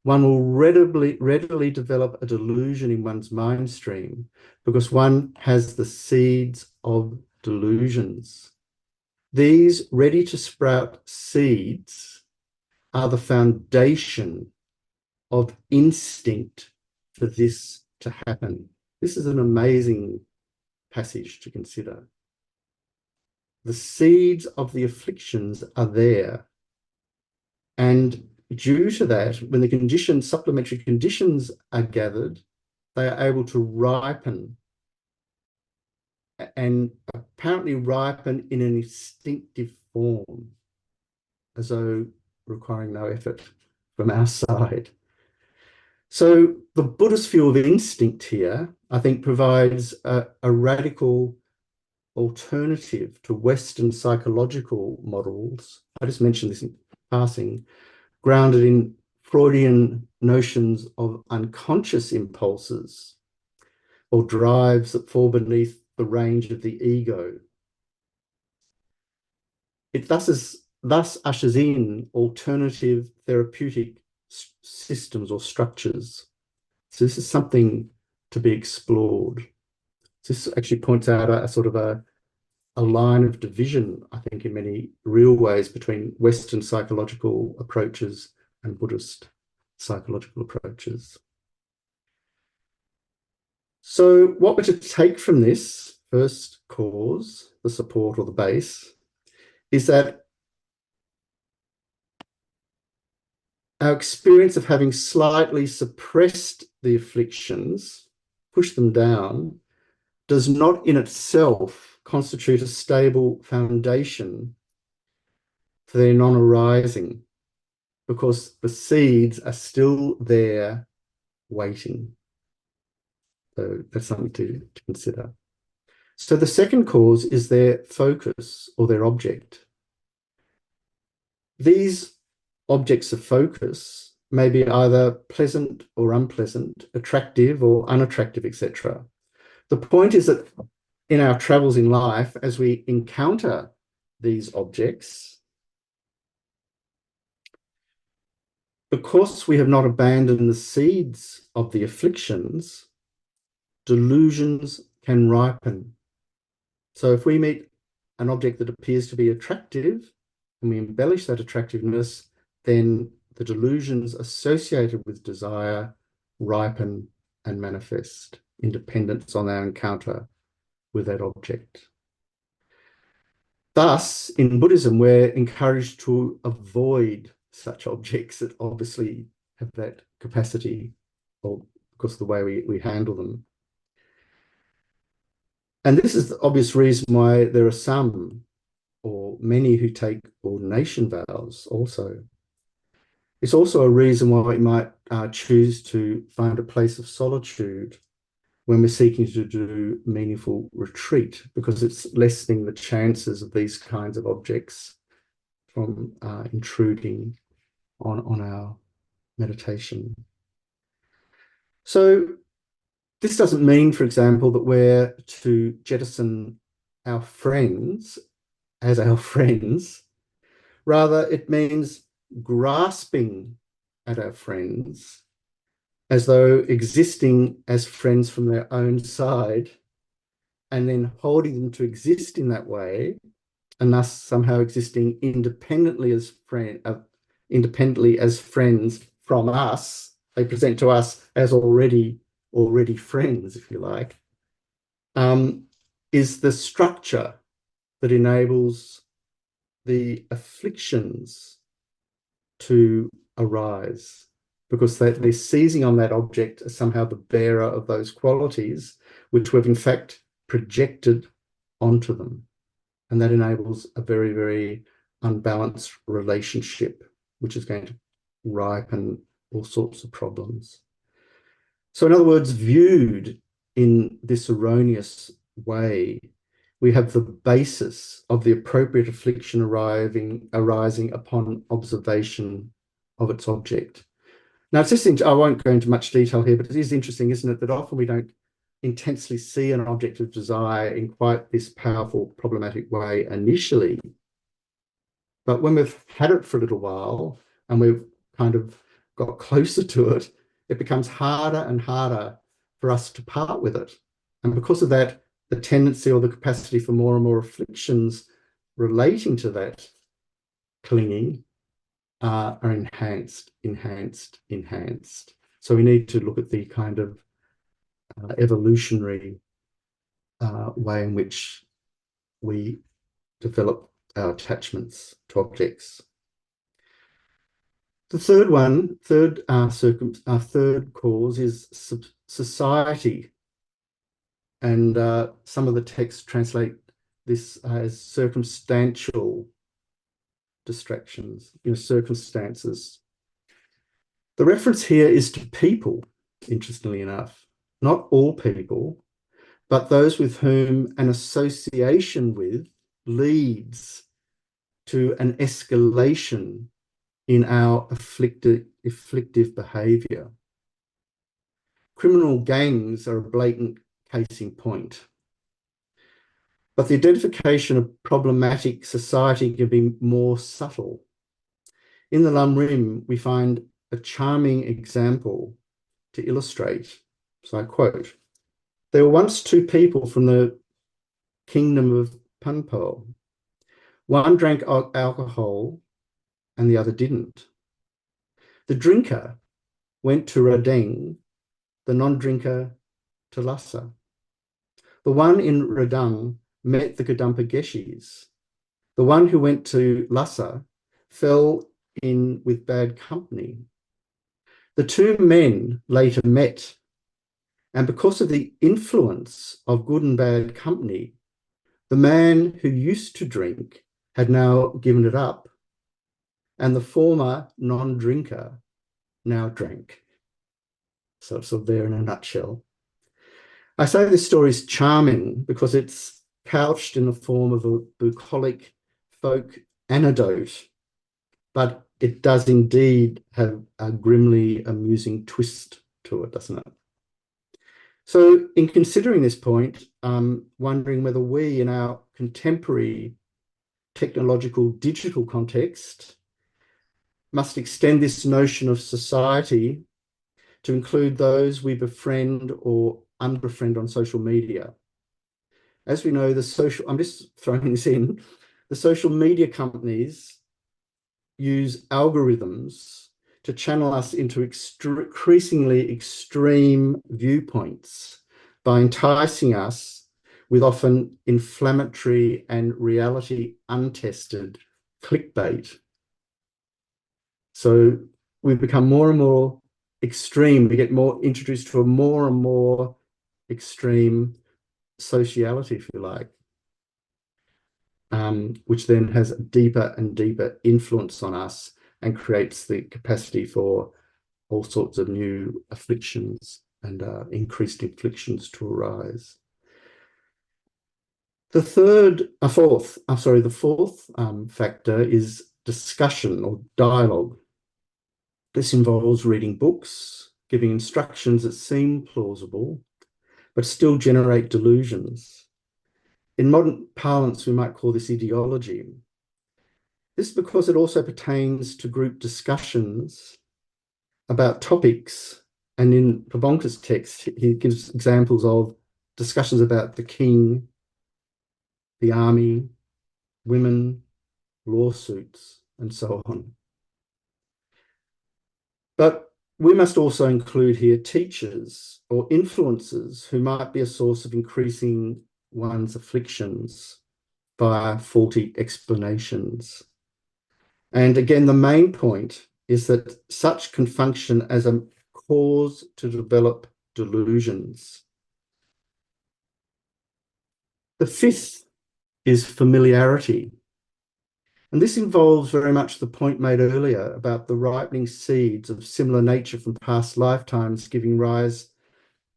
one will readily develop a delusion in one's mind stream because one has the seeds of delusions. These ready to sprout seeds are the foundation of instinct for this to happen. This is an amazing passage to consider. The seeds of the afflictions are there. And due to that, when the supplementary conditions are gathered, they are able to ripen and apparently ripen in an instinctive form, as though requiring no effort from our side. So the Buddhist view of instinct here, I think, provides a radical alternative to Western psychological models. I just mentioned this in passing, grounded in Freudian notions of unconscious impulses or drives that fall beneath the range of the ego. It thus ushers in alternative therapeutic systems or structures. So this is something to be explored. This actually points out a sort of a line of division, I think, in many real ways between Western psychological approaches and Buddhist psychological approaches. So what we're to take from this first cause, the support or the base, is that our experience of having slightly suppressed the afflictions, pushed them down, does not in itself constitute a stable foundation for their non-arising, because the seeds are still there waiting. So that's something to consider. So the second cause is their focus or their object. These objects of focus may be either pleasant or unpleasant, attractive or unattractive, etc. The point is that in our travels in life, as we encounter these objects, because we have not abandoned the seeds of the afflictions, delusions can ripen. So if we meet an object that appears to be attractive and we embellish that attractiveness, then the delusions associated with desire ripen and manifest in dependence on our encounter with that object. Thus, in Buddhism, we're encouraged to avoid such objects that obviously have that capacity, or because of the way we handle them. And this is the obvious reason why there are some or many who take ordination vows also. It's also a reason why we might choose to find a place of solitude when we're seeking to do meaningful retreat, because it's lessening the chances of these kinds of objects from intruding on our meditation. So this doesn't mean, for example, that we're to jettison our friends as our friends. Rather, it means grasping at our friends as though existing as friends from their own side, and then holding them to exist in that way, and thus somehow existing independently as friends from us. They present to us as already friends, if you like, is the structure that enables the afflictions to arise, because they're seizing on that object as somehow the bearer of those qualities which we've in fact projected onto them. And that enables a very, very unbalanced relationship, which is going to ripen all sorts of problems. So in other words, viewed in this erroneous way, we have the basis of the appropriate affliction arising upon observation of its object. Now, it's just, I won't go into much detail here, but it is interesting, isn't it, that often we don't intensely see an object of desire in quite this powerful, problematic way initially. But when we've had it for a little while and we've kind of got closer to it, it becomes harder and harder for us to part with it. And because of that, the tendency or the capacity for more and more afflictions relating to that clinging are enhanced. So we need to look at the kind of evolutionary way in which we develop our attachments to objects. The third cause is society. And some of the texts translate this as circumstantial distractions, circumstances. The reference here is to people, interestingly enough, not all people, but those with whom an association with leads to an escalation in our afflictive behaviour. Criminal gangs are a blatant case in point. But the identification of problematic society can be more subtle. In the Lam Rim, we find a charming example to illustrate. So I quote, "There were once two people from the kingdom of Panpo. One drank alcohol and the other didn't. The drinker went to Radeng, the non-drinker to Lhasa. The one in Radang met the Kadampa Geshis. The one who went to Lhasa fell in with bad company. The two men later met, and because of the influence of good and bad company, the man who used to drink had now given it up, and the former non-drinker now drank." So it's sort of there in a nutshell. I say this story is charming because it's couched in the form of a bucolic folk anecdote, but it does indeed have a grimly amusing twist to it, doesn't it? So in considering this point, wondering whether we in our contemporary technological digital context must extend this notion of society to include those we befriend or unbefriend on social media. As we know, I'm just throwing this in, the social media companies use algorithms to channel us into increasingly extreme viewpoints by enticing us with often inflammatory and reality untested clickbait. So we become more and more extreme. We get more introduced to a more and more extreme sociality, if you like, which then has a deeper and deeper influence on us and creates the capacity for all sorts of new afflictions and increased afflictions to arise. The fourth factor is discussion or dialogue. This involves reading books, giving instructions that seem plausible, but still generate delusions. In modern parlance, we might call this ideology. This is because it also pertains to group discussions about topics. And in Prabhakara's text, he gives examples of discussions about the king, the army, women, lawsuits, and so on. But we must also include here teachers or influencers who might be a source of increasing one's afflictions via faulty explanations. And again, the main point is that such can function as a cause to develop delusions. The fifth is familiarity. And this involves very much the point made earlier about the ripening seeds of similar nature from past lifetimes giving rise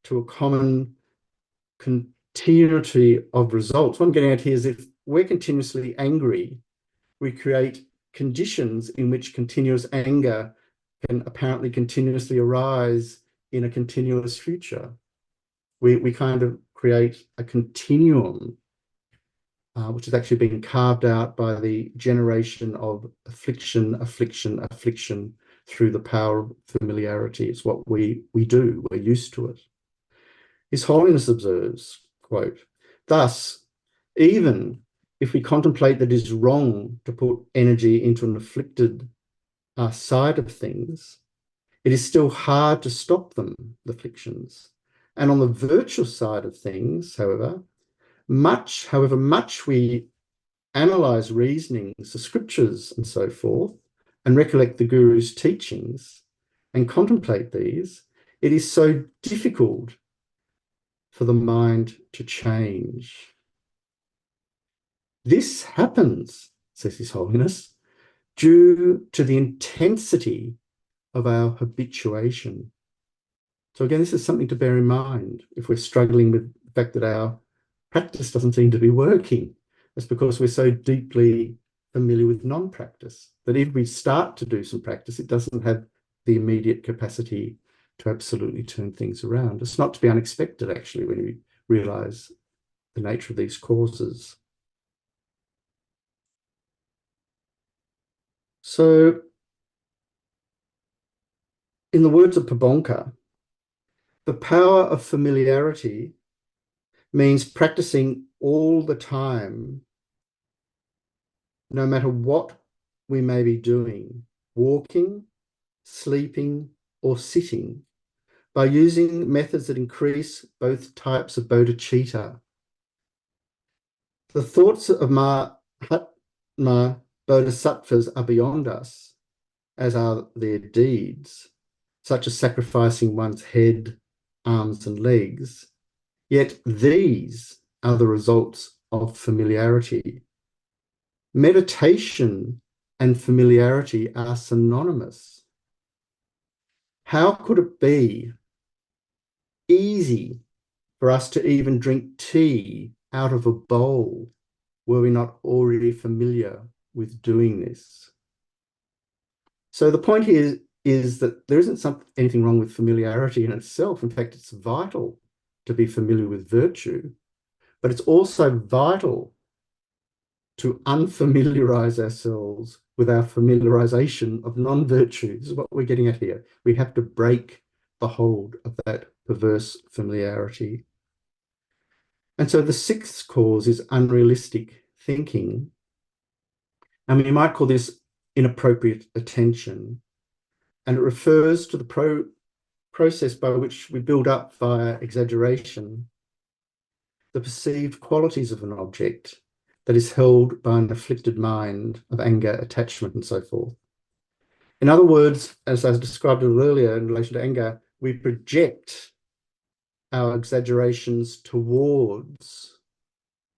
to a common continuity of results. What I'm getting at here is if we're continuously angry, we create conditions in which continuous anger can apparently continuously arise in a continuous future. We kind of create a continuum which has actually been carved out by the generation of affliction through the power of familiarity. It's what we do. We're used to it. His Holiness observes, quote, "Thus, even if we contemplate that it is wrong to put energy into an afflicted side of things, it is still hard to stop them, the afflictions. And on the virtuous side of things, however much we analyze reasonings, the scriptures and so forth, and recollect the Guru's teachings and contemplate these, it is so difficult for the mind to change." This happens, says His Holiness, due to the intensity of our habituation. So again, this is something to bear in mind if we're struggling with the fact that our practice doesn't seem to be working. It's because we're so deeply familiar with non-practice that if we start to do some practice, it doesn't have the immediate capacity to absolutely turn things around. It's not to be unexpected, actually, when you realize the nature of these causes. So, in the words of Pabonka, the power of familiarity means practicing all the time, no matter what we may be doing, walking, sleeping, or sitting, by using methods that increase both types of bodhicitta. The thoughts of Mahatma Bodhisattvas are beyond us, as are their deeds, such as sacrificing one's head, arms, and legs. Yet these are the results of familiarity. Meditation and familiarity are synonymous. How could it be easy for us to even drink tea out of a bowl were we not already familiar with doing this? So the point here is that there isn't anything wrong with familiarity in itself. In fact, it's vital to be familiar with virtue, but it's also vital to unfamiliarize ourselves with our familiarization of non-virtue. This is what we're getting at here. We have to break the hold of that perverse familiarity. And so the sixth cause is unrealistic thinking. And we might call this inappropriate attention. And it refers to the process by which we build up via exaggeration the perceived qualities of an object that is held by an afflicted mind of anger, attachment, and so forth. In other words, as I described a little earlier in relation to anger, we project our exaggerations towards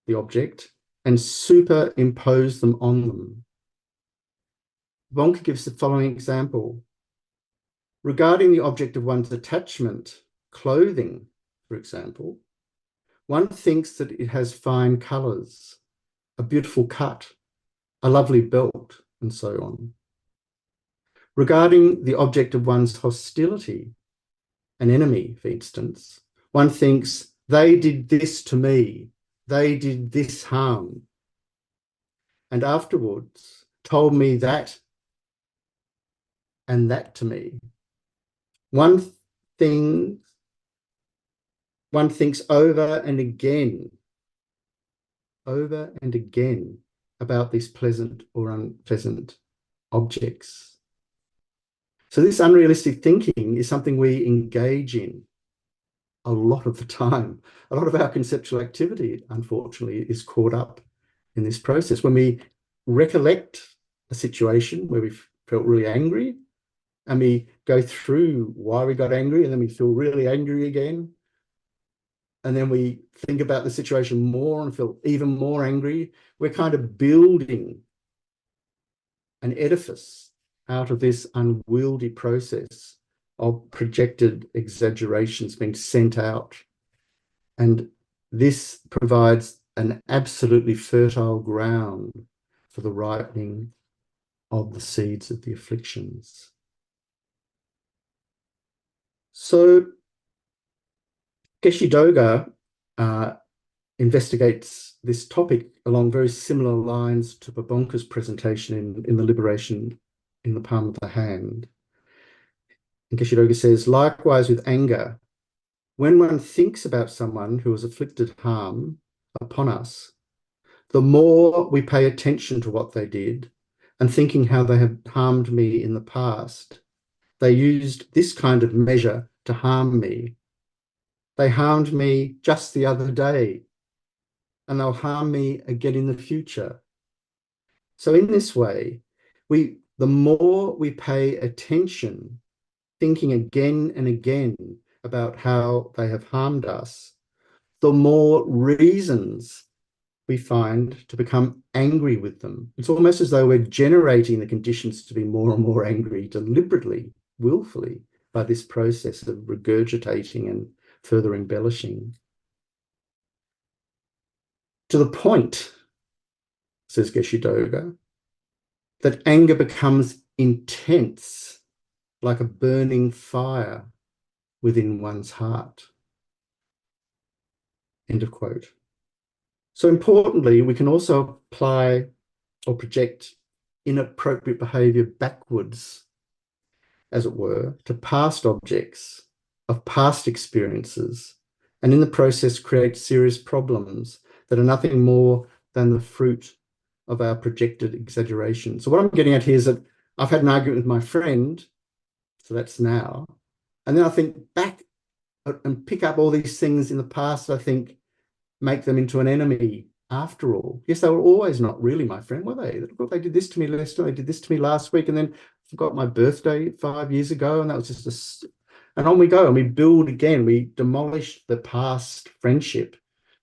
the object and superimpose them on them. Vonka gives the following example. Regarding the object of one's attachment, clothing, for example, one thinks that it has fine colours, a beautiful cut, a lovely belt, and so on. Regarding the object of one's hostility, an enemy, for instance, one thinks, they did this to me, they did this harm, and afterwards told me that and that to me. One thinks over and again about these pleasant or unpleasant objects. So this unrealistic thinking is something we engage in a lot of the time. A lot of our conceptual activity, unfortunately, is caught up in this process. When we recollect a situation where we felt really angry, and we go through why we got angry, and then we feel really angry again, and then we think about the situation more and feel even more angry, we're kind of building an edifice out of this unwieldy process of projected exaggerations being sent out. And this provides an absolutely fertile ground for the ripening of the seeds of the afflictions. So Geshe Doga investigates this topic along very similar lines to Babonka's presentation in the Liberation in the Palm of the Hand. And Geshe Doga says, likewise with anger, when one thinks about someone who has inflicted harm upon us, the more we pay attention to what they did and thinking how they have harmed me in the past, they used this kind of measure to harm me. They harmed me just the other day, and they'll harm me again in the future. So in this way, the more we pay attention, thinking again and again about how they have harmed us, the more reasons we find, to become angry with them. It's almost as though we're generating the conditions to be more and more angry deliberately, willfully, by this process of regurgitating and further embellishing. To the point, says Geshe-Doga, that anger becomes intense, like a burning fire within one's heart. End of quote. So importantly, we can also apply or project inappropriate behavior backwards, as it were, to past objects of past experiences, and in the process create serious problems that are nothing more than the fruit of our projected exaggeration. So what I'm getting at here is that I've had an argument with my friend, so that's now, and then I think back and pick up all these things in the past, I think make them into an enemy after all. Yes, they were always not really my friend, were they? Look, they did this to me last time, they did this to me last week, and then forgot my birthday 5 years ago, and that was just and on we go, and we build again. We demolish the past friendship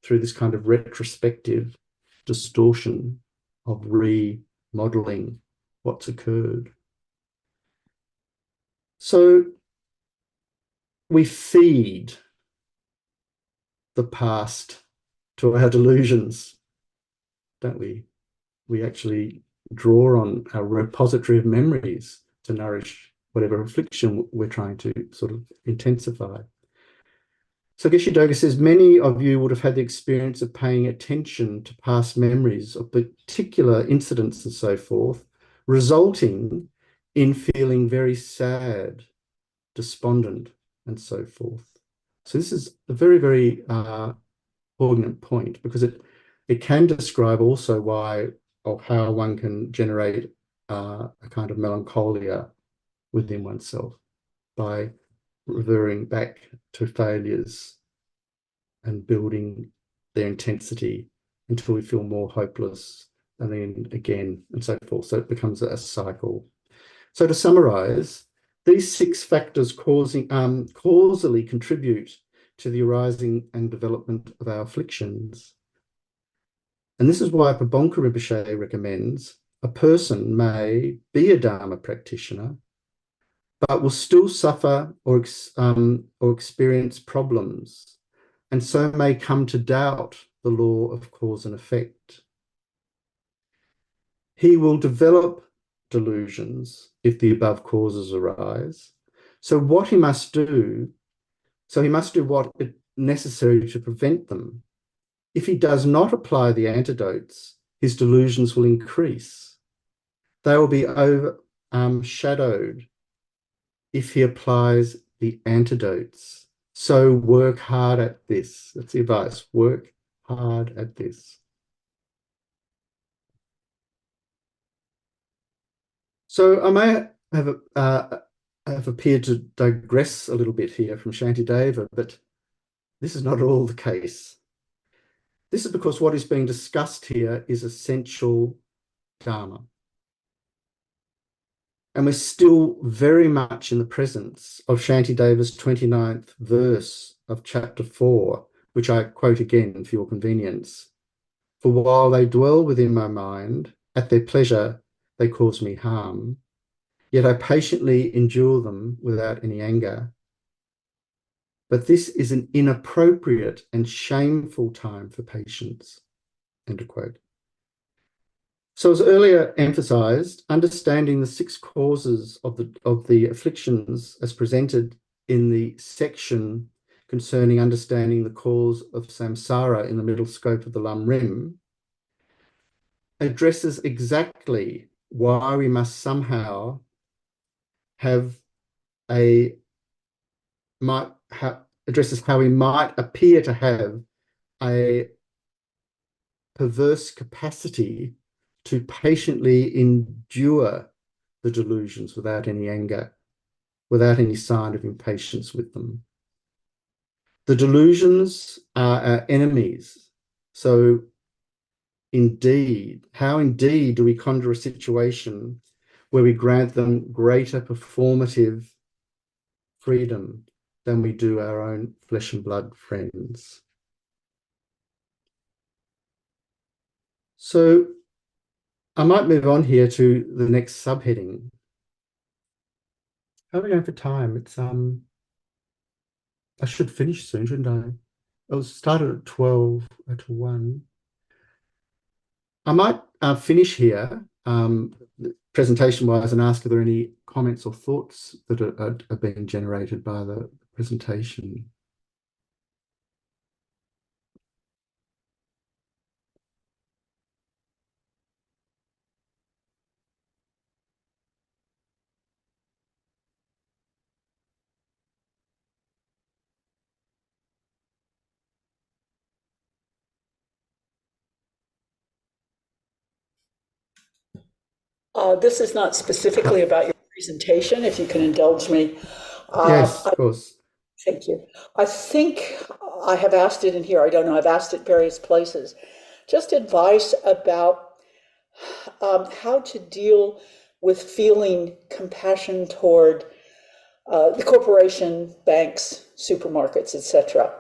through this kind of retrospective distortion of remodeling what's occurred. So we feed the past to our delusions, don't we? We actually draw on our repository of memories to nourish whatever affliction we're trying to sort of intensify. So Geshe-Doga says, many of you would have had the experience of paying attention to past memories of particular incidents and so forth, resulting in feeling very sad, despondent, and so forth. So this is a very, very poignant point, because it can describe also why or how one can generate a kind of melancholia within oneself by reverting back to failures and building their intensity until we feel more hopeless, and then again, and so forth. So it becomes a cycle. So to summarize, these 6 factors causally contribute to the arising and development of our afflictions. And this is why Pabonka Rinpoche recommends a person may be a Dharma practitioner, but will still suffer or experience problems, and so may come to doubt the law of cause and effect. He will develop delusions if the above causes arise. So he must do what is necessary to prevent them. If he does not apply the antidotes, his delusions will increase. They will be overshadowed if he applies the antidotes. So work hard at this. That's the advice. Work hard at this. So I may have appeared to digress a little bit here from Shantideva, but this is not at all the case. This is because what is being discussed here is essential Dharma. And we're still very much in the presence of Shantideva's 29th verse of chapter 4, which I quote again for your convenience. For while they dwell within my mind, at their pleasure they cause me harm, yet I patiently endure them without any anger. But this is an inappropriate and shameful time for patience. End of quote. So as earlier emphasized, understanding the 6 causes of the afflictions as presented in the section concerning understanding the cause of samsara in the middle scope of the Lam Rim addresses exactly why we must somehow addresses how we might appear to have a perverse capacity to patiently endure the delusions without any anger, without any sign of impatience with them. The delusions are our enemies. So how indeed do we conjure a situation where we grant them greater performative freedom than we do our own flesh and blood friends? So I might move on here to the next subheading. How are we going for time? It's I should finish soon, shouldn't I? I was started at 12 to 1. I might finish here presentation-wise and ask, are there any comments or thoughts that are being generated by the presentation? This is not specifically about your presentation, if you can indulge me. Yes, of course. Thank you. I think I have asked it in here. I don't know. I've asked it various places. Just advice about how to deal with feeling compassion toward the corporation, banks, supermarkets, etc.,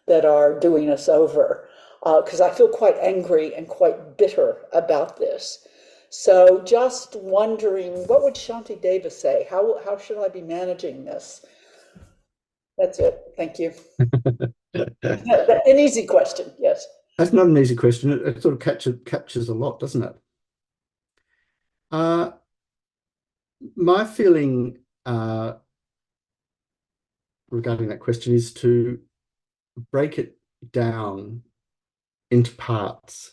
that are doing us over. Because I feel quite angry and quite bitter about this. So just wondering, what would Shantideva say? How should I be managing this? That's it. Thank you. An easy question, yes. That's not an easy question. It sort of captures a lot, doesn't it? My feeling regarding that question is to break it down into parts.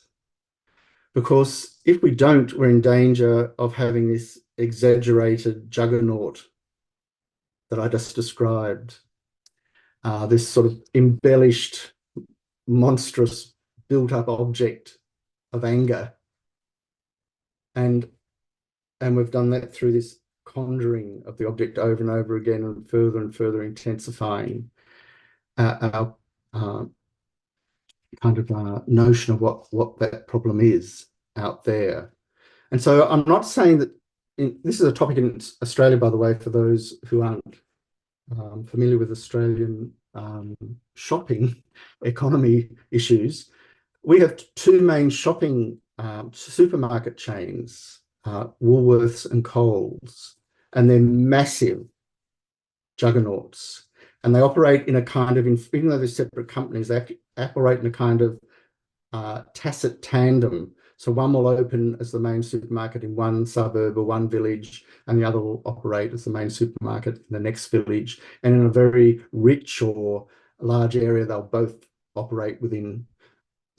Because if we don't, we're in danger of having this exaggerated juggernaut that I just described, this sort of embellished, monstrous, built-up object of anger. And we've done that through this conjuring of the object over and over again and further intensifying our kind of notion of what that problem is out there. And so I'm not saying that this is a topic in Australia, by the way, for those who aren't familiar with Australian shopping economy issues. We have two main shopping supermarket chains, Woolworths and Coles, and they're massive juggernauts. And they operate in a kind of, even though they're separate companies, they operate in a kind of tacit tandem. So one will open as the main supermarket in one suburb or one village, and the other will operate as the main supermarket in the next village. And in a very rich or large area, they'll both operate within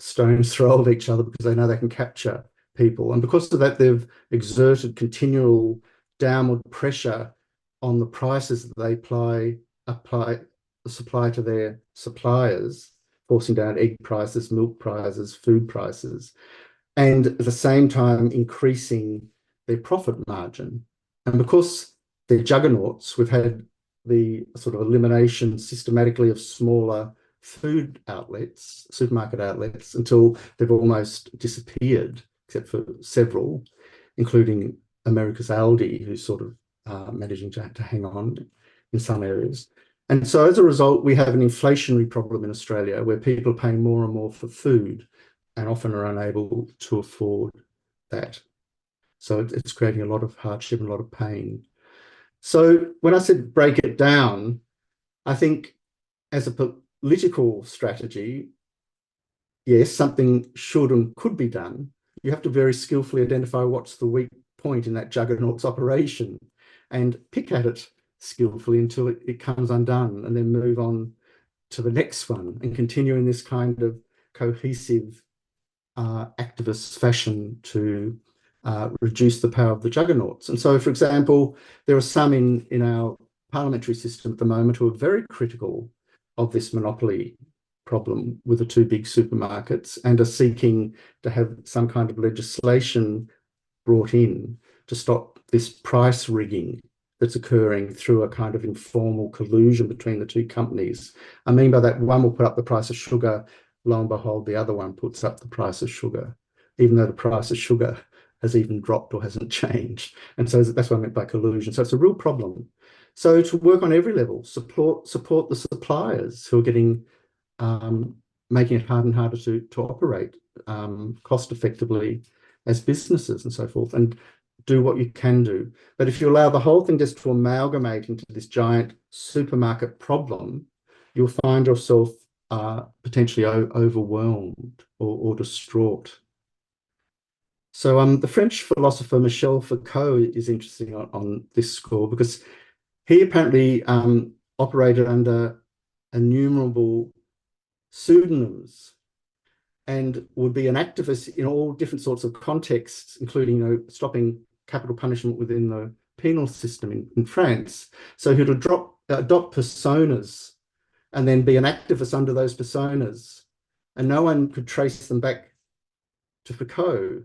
stone's throw of each other because they know they can capture people. And because of that, they've exerted continual downward pressure on the prices that they supply to their suppliers, forcing down egg prices, milk prices, food prices, and at the same time increasing their profit margin. And because they're juggernauts, we've had the sort of elimination systematically of smaller food outlets, supermarket outlets, until they've almost disappeared, except for several, including America's Aldi, who's sort of managing to hang on in some areas. And so as a result, we have an inflationary problem in Australia where people are paying more and more for food and often are unable to afford that. So it's creating a lot of hardship and a lot of pain. So when I said break it down, I think as a political strategy, yes, something should and could be done. You have to very skillfully identify what's the weak point in that juggernaut's operation and pick at it skillfully until it comes undone, and then move on to the next one and continue in this kind of cohesive activist fashion to reduce the power of the juggernauts. And so, for example, there are some in our parliamentary system at the moment who are very critical of this monopoly problem with the two big supermarkets and are seeking to have some kind of legislation brought in to stop this price rigging that's occurring through a kind of informal collusion between the two companies. I mean by that, one will put up the price of sugar, lo and behold, the other one puts up the price of sugar, even though the price of sugar has even dropped or hasn't changed. And so that's what I meant by collusion. So it's a real problem. So to work on every level, support the suppliers who are getting making it harder and harder to operate cost effectively as businesses and so forth, and do what you can do. But if you allow the whole thing just to amalgamate into this giant supermarket problem, you'll find yourself potentially overwhelmed or distraught. So the French philosopher Michel Foucault is interesting on this score, because he apparently operated under innumerable pseudonyms and would be an activist in all different sorts of contexts, including, stopping capital punishment within the penal system in France. So he'd adopt personas and then be an activist under those personas, and no one could trace them back to Foucault.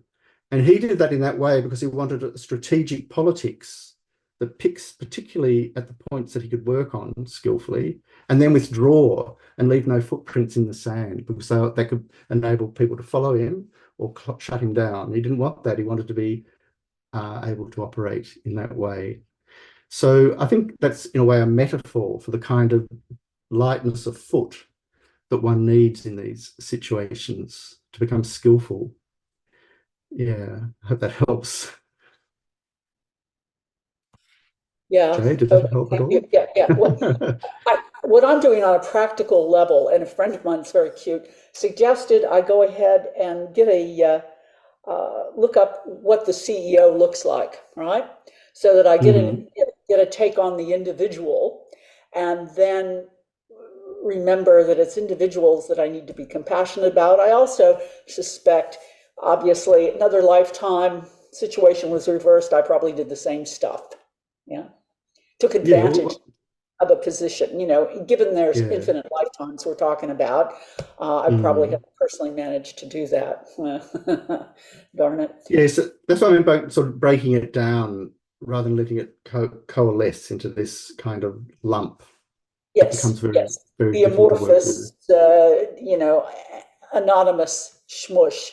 And he did that in that way because he wanted a strategic politics that picks particularly at the points that he could work on skillfully, and then withdraw and leave no footprints in the sand, because they could enable people to follow him or shut him down. He didn't want that. He wanted to be able to operate in that way. So I think that's in a way a metaphor for the kind of lightness of foot that one needs in these situations to become skillful. Yeah, I hope that helps. Yeah. Jay, did that help at all? Yeah. Well, what I'm doing on a practical level, and a friend of mine is very cute, suggested I go ahead and get a look up what the CEO looks like, right? So that I get a take on the individual, and then remember that it's individuals that I need to be compassionate about. I also suspect, obviously, another lifetime situation was reversed. I probably did the same stuff. Yeah. Took advantage of a position, given there's infinite lifetimes we're talking about. I probably have personally managed to do that. Darn it. Yeah, so that's what I mean by sort of breaking it down rather than letting it coalesce into this kind of lump. Yes, it becomes very, yes. very The amorphous, anonymous schmush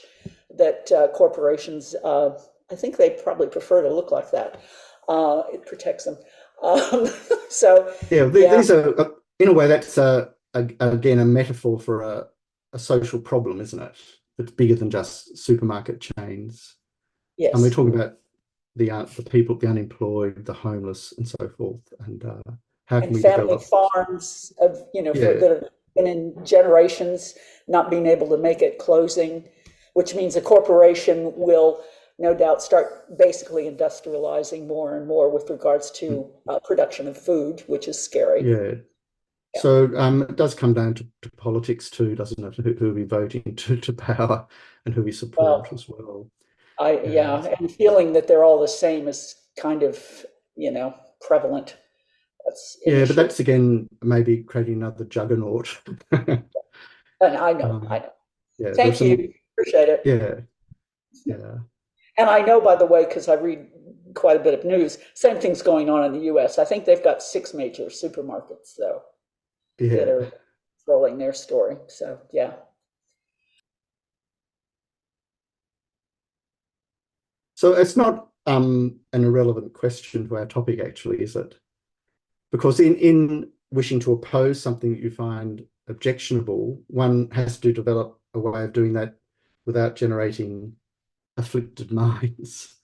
that corporations, I think they probably prefer to look like that. It protects them. So these are, in a way, that's again a metaphor for a social problem, isn't it? It's bigger than just supermarket chains. Yes. And we're talking about the people, the unemployed, the homeless, and so forth. And how can we family develop farms of that have been in generations not being able to make it, closing, which means a corporation will no doubt start basically industrializing more and more with regards to production of food, which is scary. Yeah. So it does come down to politics too, doesn't it? Who we voting to power and who we support as well. And feeling that they're all the same is kind of, prevalent. But that's again maybe creating another juggernaut. And I know. Yeah, Thank you. Appreciate it. Yeah. And I know, by the way, because I read quite a bit of news, same thing's going on in the US. I think they've got 6 major supermarkets, though, that are rolling their story. So, yeah. So it's not an irrelevant question to our topic, actually, is it? Because in wishing to oppose something that you find objectionable, one has to develop a way of doing that without generating afflicted minds.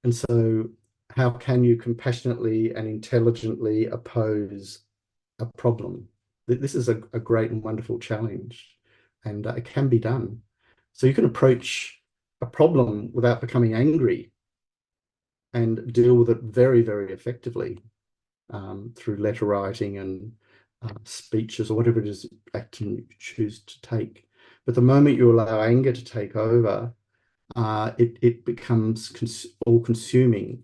And so how can you compassionately and intelligently oppose a problem? This is a great and wonderful challenge, and it can be done. So you can approach a problem without becoming angry and deal with it very, very effectively through letter writing and speeches or whatever it is action you choose to take. But the moment you allow anger to take over, it becomes all-consuming.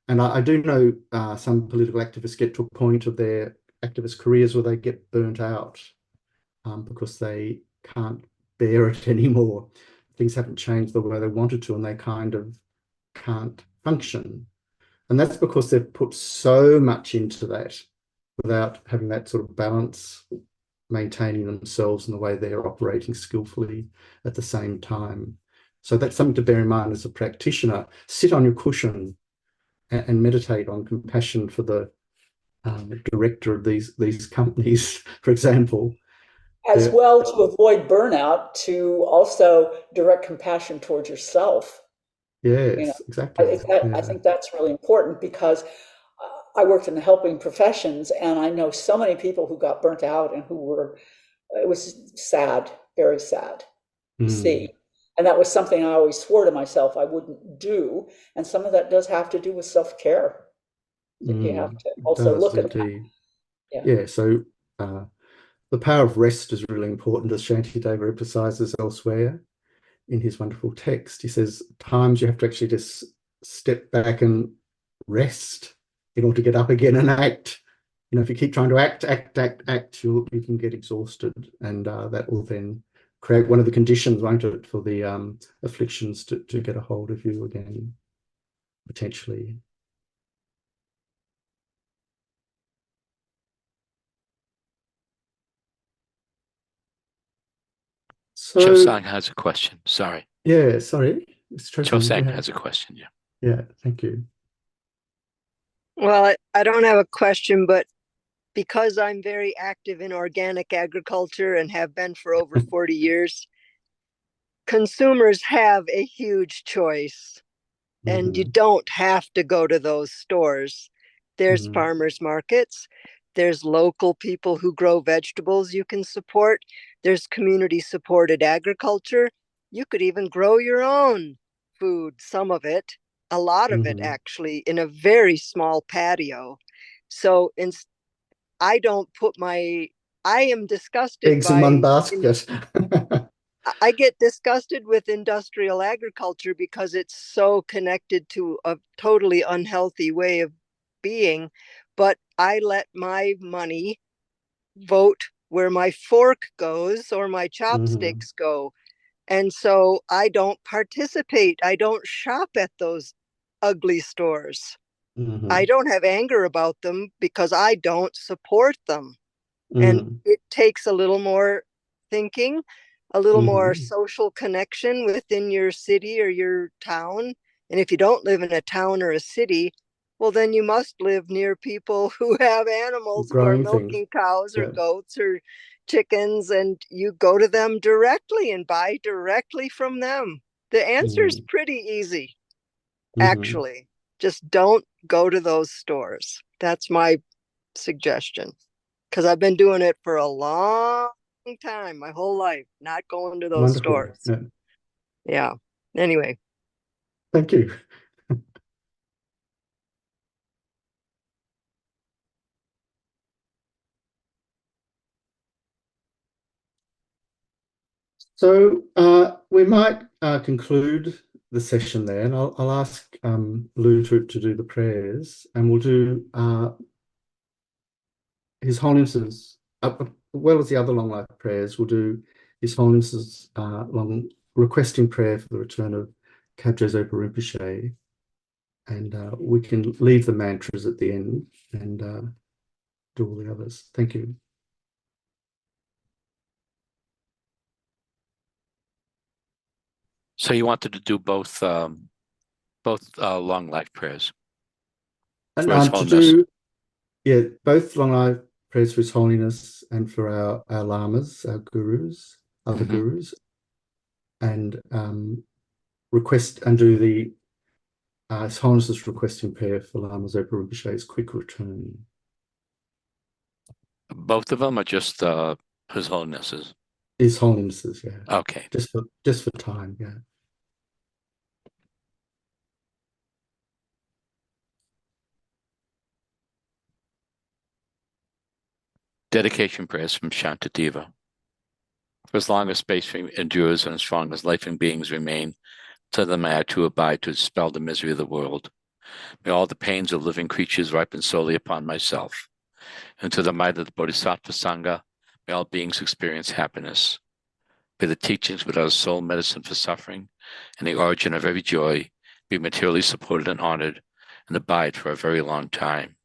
And I do know some political activists get to a point of their activist careers where they get burnt out because they can't bear it anymore. Things haven't changed the way they wanted to, and they kind of can't function. And that's because they've put so much into that without having that sort of balance, maintaining themselves in the way they're operating skillfully at the same time. So that's something to bear in mind as a practitioner. Sit on your cushion and meditate on compassion for the director of these companies, for example, as Yeah. well to avoid burnout, to also direct compassion towards yourself. You know, Yes, exactly. I Yeah. think that's really important because I worked in the helping professions, and I know so many people who got burnt out and who were, it was sad, very sad to Mm, see. And that was something I always swore to myself I wouldn't do. And some of that does have to do with self-care. You have to it also does look at that. indeed. Yeah. Yeah, so the power of rest is really important, as Shantideva emphasizes elsewhere in his wonderful text. He says, times you have to actually just step back and rest in order to get up again and act. You know, if you keep trying to act, you can get exhausted, and that will then create one of the conditions, won't it, for the afflictions to get a hold of you again, potentially. So, Chosang has a question. Sorry. yeah, sorry. It's Tristan. Chosang Yeah, has a question. Yeah. yeah, thank you. Well, I don't have a question, but because I'm very active in organic agriculture and have been for over 40 years, consumers have a huge choice, and you Mhm, don't have to go to those stores. There's mhm, farmers markets, there's local people who grow vegetables you can support, there's community supported agriculture. You could even grow your own food, some of it, a lot of it mhm. actually, in a very small patio. So I don't put my, I am disgusted Eggs in one by, basket. I get disgusted with industrial agriculture because it's so connected to a totally unhealthy way of being. But I let my money vote where my fork goes or my Mhm, chopsticks go. And so I don't participate. I don't shop at those ugly stores. I mhm, don't have anger about them because I don't support them. And mm, it takes a little more thinking, a little more mhm. social connection within your city or your town. And if you don't live in a town or a city, well, then you must live near people who have animals, who are Growing things. milking cows or Yeah. goats or chickens, and you go to them directly and buy directly from them. The answer is Mm, pretty easy, mhm. actually. Just don't go to those stores. That's my suggestion, because I've been doing it for a long time, my whole life, not going to those Wonderful. stores. Yeah. Yeah. Anyway, Thank you. So we might conclude the session there, and I'll ask Lou to do the prayers, and we'll do His Holiness's, as well as the other long life prayers, we'll do His Holiness's long requesting prayer for the return of Kabje Zopa Rinpoche, and we can leave the mantras at the end and do all the others. Thank you. So you wanted to do both long life prayers And for His to Holiness. do, yeah, both long life prayers for His Holiness and for our lamas, our gurus, other Mhm. gurus, and request and do the His Holiness's requesting prayer for Lama Zopa Rinpoche's quick return. Both of them are just His Holiness's. His Holiness's, yeah. Okay. Just for time, yeah. Dedication prayers from Shantideva. For as long as space endures and as strong as life beings remain, to them I to abide to dispel the misery of the world. May all the pains of living creatures ripen solely upon myself. And to the might of the Bodhisattva Sangha, may all beings experience happiness. May the teachings without a sole medicine for suffering and the origin of every joy be materially supported and honored and abide for a very long time.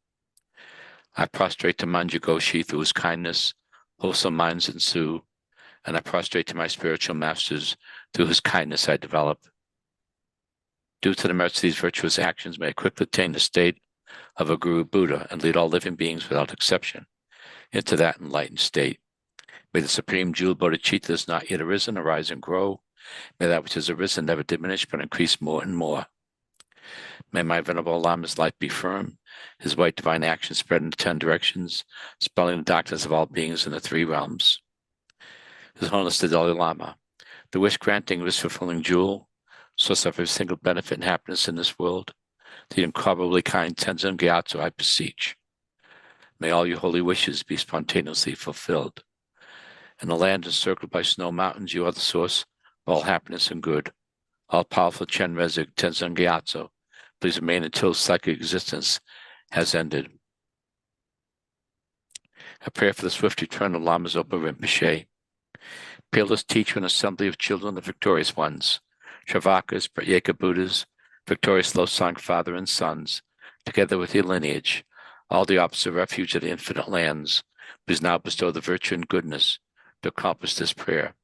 I prostrate to Manjugoshi through his kindness, wholesome minds ensue, and I prostrate to my spiritual masters through whose kindness I develop. Due to the merits of these virtuous actions, may I quickly attain the state of a Guru Buddha and lead all living beings without exception into that enlightened state. May the supreme jewel bodhicitta is not yet arisen arise and grow. May that which has arisen never diminish, but increase more and more. May my venerable Lama's light be firm, his white divine action spread into 10 directions, spelling the darkness of all beings in the 3 realms. His Holiness the Dalai Lama, the wish-granting, wish-fulfilling jewel, source of every single benefit and happiness in this world, the incomparably kind Tenzin Gyatso, I beseech. May all your holy wishes be spontaneously fulfilled. In a land encircled by snow mountains, you are the source of all happiness and good. All-powerful Chen Rezig Tenzin Gyatso, please remain until psychic existence has ended. A prayer for the swift return of Lama Zopa Rinpoche. Peerless teacher and assembly of children, the victorious ones, Shravakas, Pratyeka Buddhas, victorious Losang father and sons, together with your lineage, all the opposite refuge of the infinite lands, please now bestow the virtue and goodness to accomplish this prayer.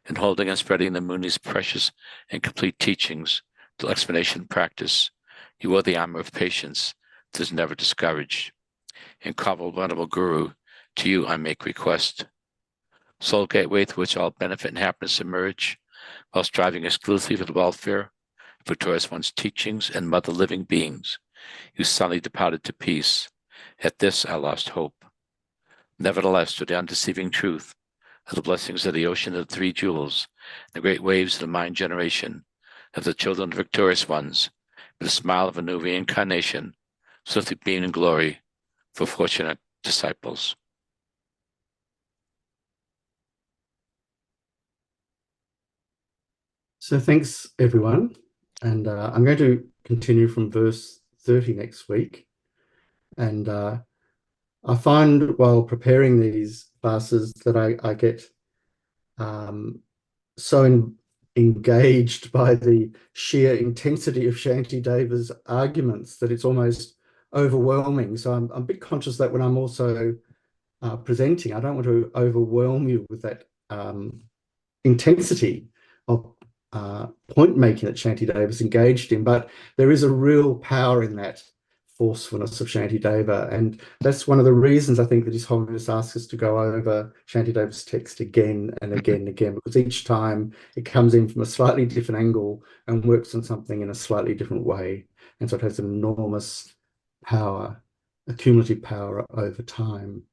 In holding and spreading the Muni's precious and complete teachings to explanation and practice, you are the armor of patience that is never discouraged. Incomparable venerable Guru, to you I make request. Sole gateway through which all benefit and happiness emerge, while striving exclusively for the welfare of victorious one's teachings and mother living beings, you suddenly departed to peace. At this I lost hope. Nevertheless, to the undeceiving truth of the blessings of the ocean of the 3 jewels, the great waves of the mind generation of the children of the victorious ones, with the smile of a new reincarnation, swiftly beam in glory for fortunate disciples. So thanks, everyone. And I'm going to continue from verse 30 next week. And I find while preparing these classes that I get so engaged by the sheer intensity of Shantideva's arguments that it's almost overwhelming. So I'm a bit conscious that when I'm also presenting, I don't want to overwhelm you with that intensity of point making that Shantideva's engaged in, but there is a real power in that forcefulness of Shantideva, and that's one of the reasons I think that His Holiness asks us to go over Shantideva's text again and again and again, because each time it comes in from a slightly different angle and works on something in a slightly different way, and so it has enormous power, accumulative power over time.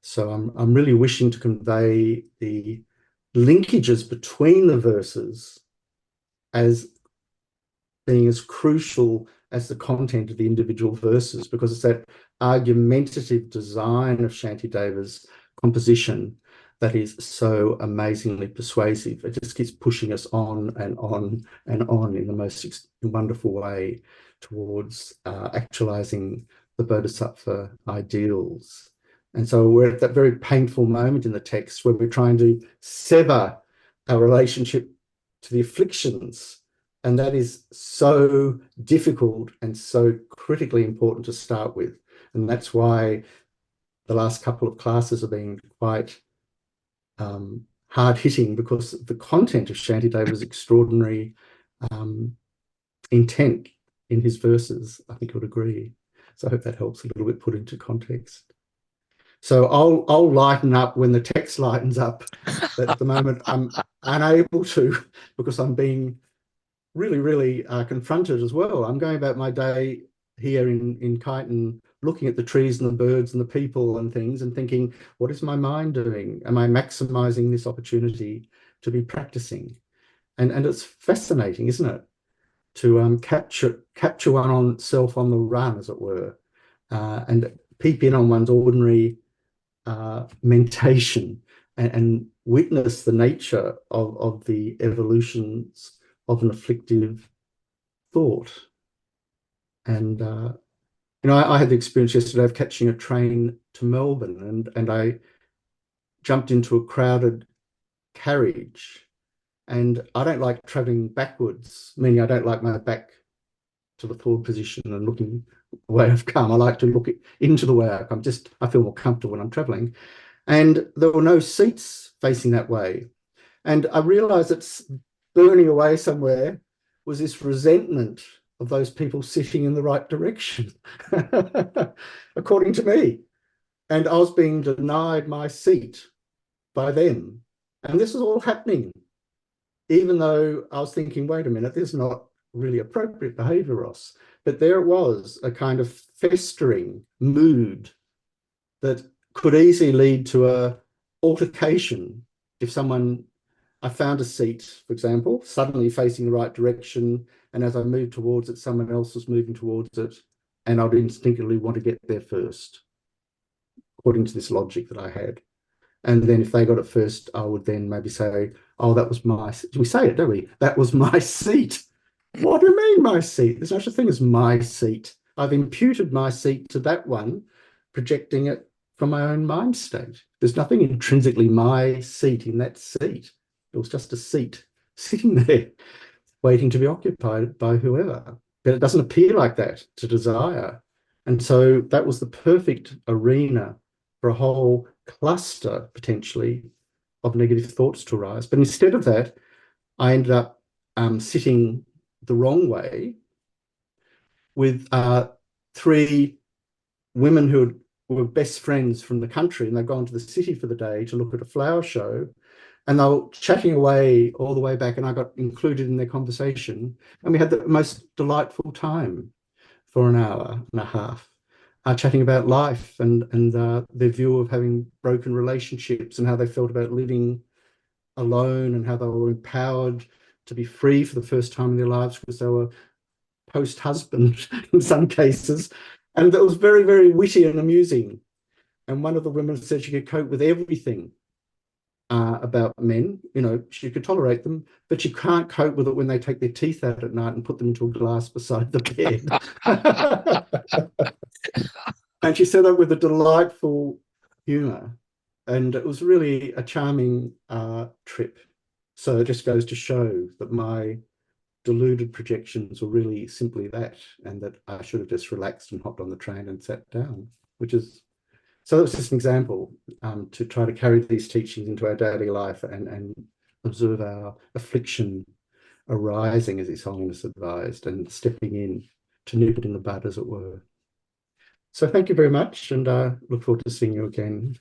So I'm really wishing to convey the linkages between the verses as being as crucial as the content of the individual verses, because it's that argumentative design of Shantideva's composition that is so amazingly persuasive. It just keeps pushing us on and on and on in the most wonderful way towards actualizing the Bodhisattva ideals. And so we're at that very painful moment in the text where we're trying to sever our relationship to the afflictions. And that is so difficult and so critically important to start with. And that's why the last couple of classes have been quite hard-hitting, because the content of Shantideva's extraordinary intent in his verses, I think you would agree. So I hope that helps a little bit put into context. So I'll lighten up when the text lightens up, but at the moment I'm unable to, because I'm being really confronted as well. I'm going about my day here in Kyneton, looking at the trees and the birds and the people and things and thinking, what is my mind doing? Am I maximizing this opportunity to be practicing? And it's fascinating, isn't it? To capture oneself on the run, as it were, and peep in on one's ordinary mentation and witness the nature of the evolutions of an afflictive thought. And I had the experience yesterday of catching a train to Melbourne, and I jumped into a crowded carriage, and I don't like traveling backwards, meaning I don't like my back to the forward position and looking the way I've come. I like to look into the way I've come. I feel more comfortable when I'm traveling. And there were no seats facing that way. And I realized that burning away somewhere was this resentment of those people sitting in the right direction, according to me. And I was being denied my seat by them. And this was all happening, even though I was thinking, wait a minute, this is not really appropriate behavior, Ross. But there it was, a kind of festering mood that could easily lead to a altercation. If someone, I found a seat, for example, suddenly facing the right direction, and as I moved towards it, someone else was moving towards it, and I'd instinctively want to get there first, according to this logic that I had. And then if they got it first, I would then maybe say, oh, that was my, we say it, don't we? That was my seat. What do you mean my seat? There's no such thing as my seat. I've imputed my seat to that one, projecting it from my own mind state. There's nothing intrinsically my seat in that seat. It was just a seat sitting there, waiting to be occupied by whoever. But it doesn't appear like that to desire. And so that was the perfect arena for a whole cluster, potentially, of negative thoughts to arise. But instead of that, I ended up sitting the wrong way with three women who were best friends from the country, and they'd gone to the city for the day to look at a flower show. And they were chatting away all the way back, and I got included in their conversation. And we had the most delightful time for an hour and a half, chatting about life and their view of having broken relationships and how they felt about living alone and how they were empowered to be free for the first time in their lives because they were post-husband in some cases. And that was very, very witty and amusing. And one of the women said she could cope with everything about men. You know, she could tolerate them, but she can't cope with it when they take their teeth out at night and put them into a glass beside the bed. And she said that with a delightful humor. And it was really a charming trip. So it just goes to show that my deluded projections were really simply that, and that I should have just relaxed and hopped on the train and sat down, which is, so that was just an example to try to carry these teachings into our daily life and observe our affliction arising, as His Holiness advised, and stepping in to nip it in the bud, as it were. So thank you very much, and look forward to seeing you again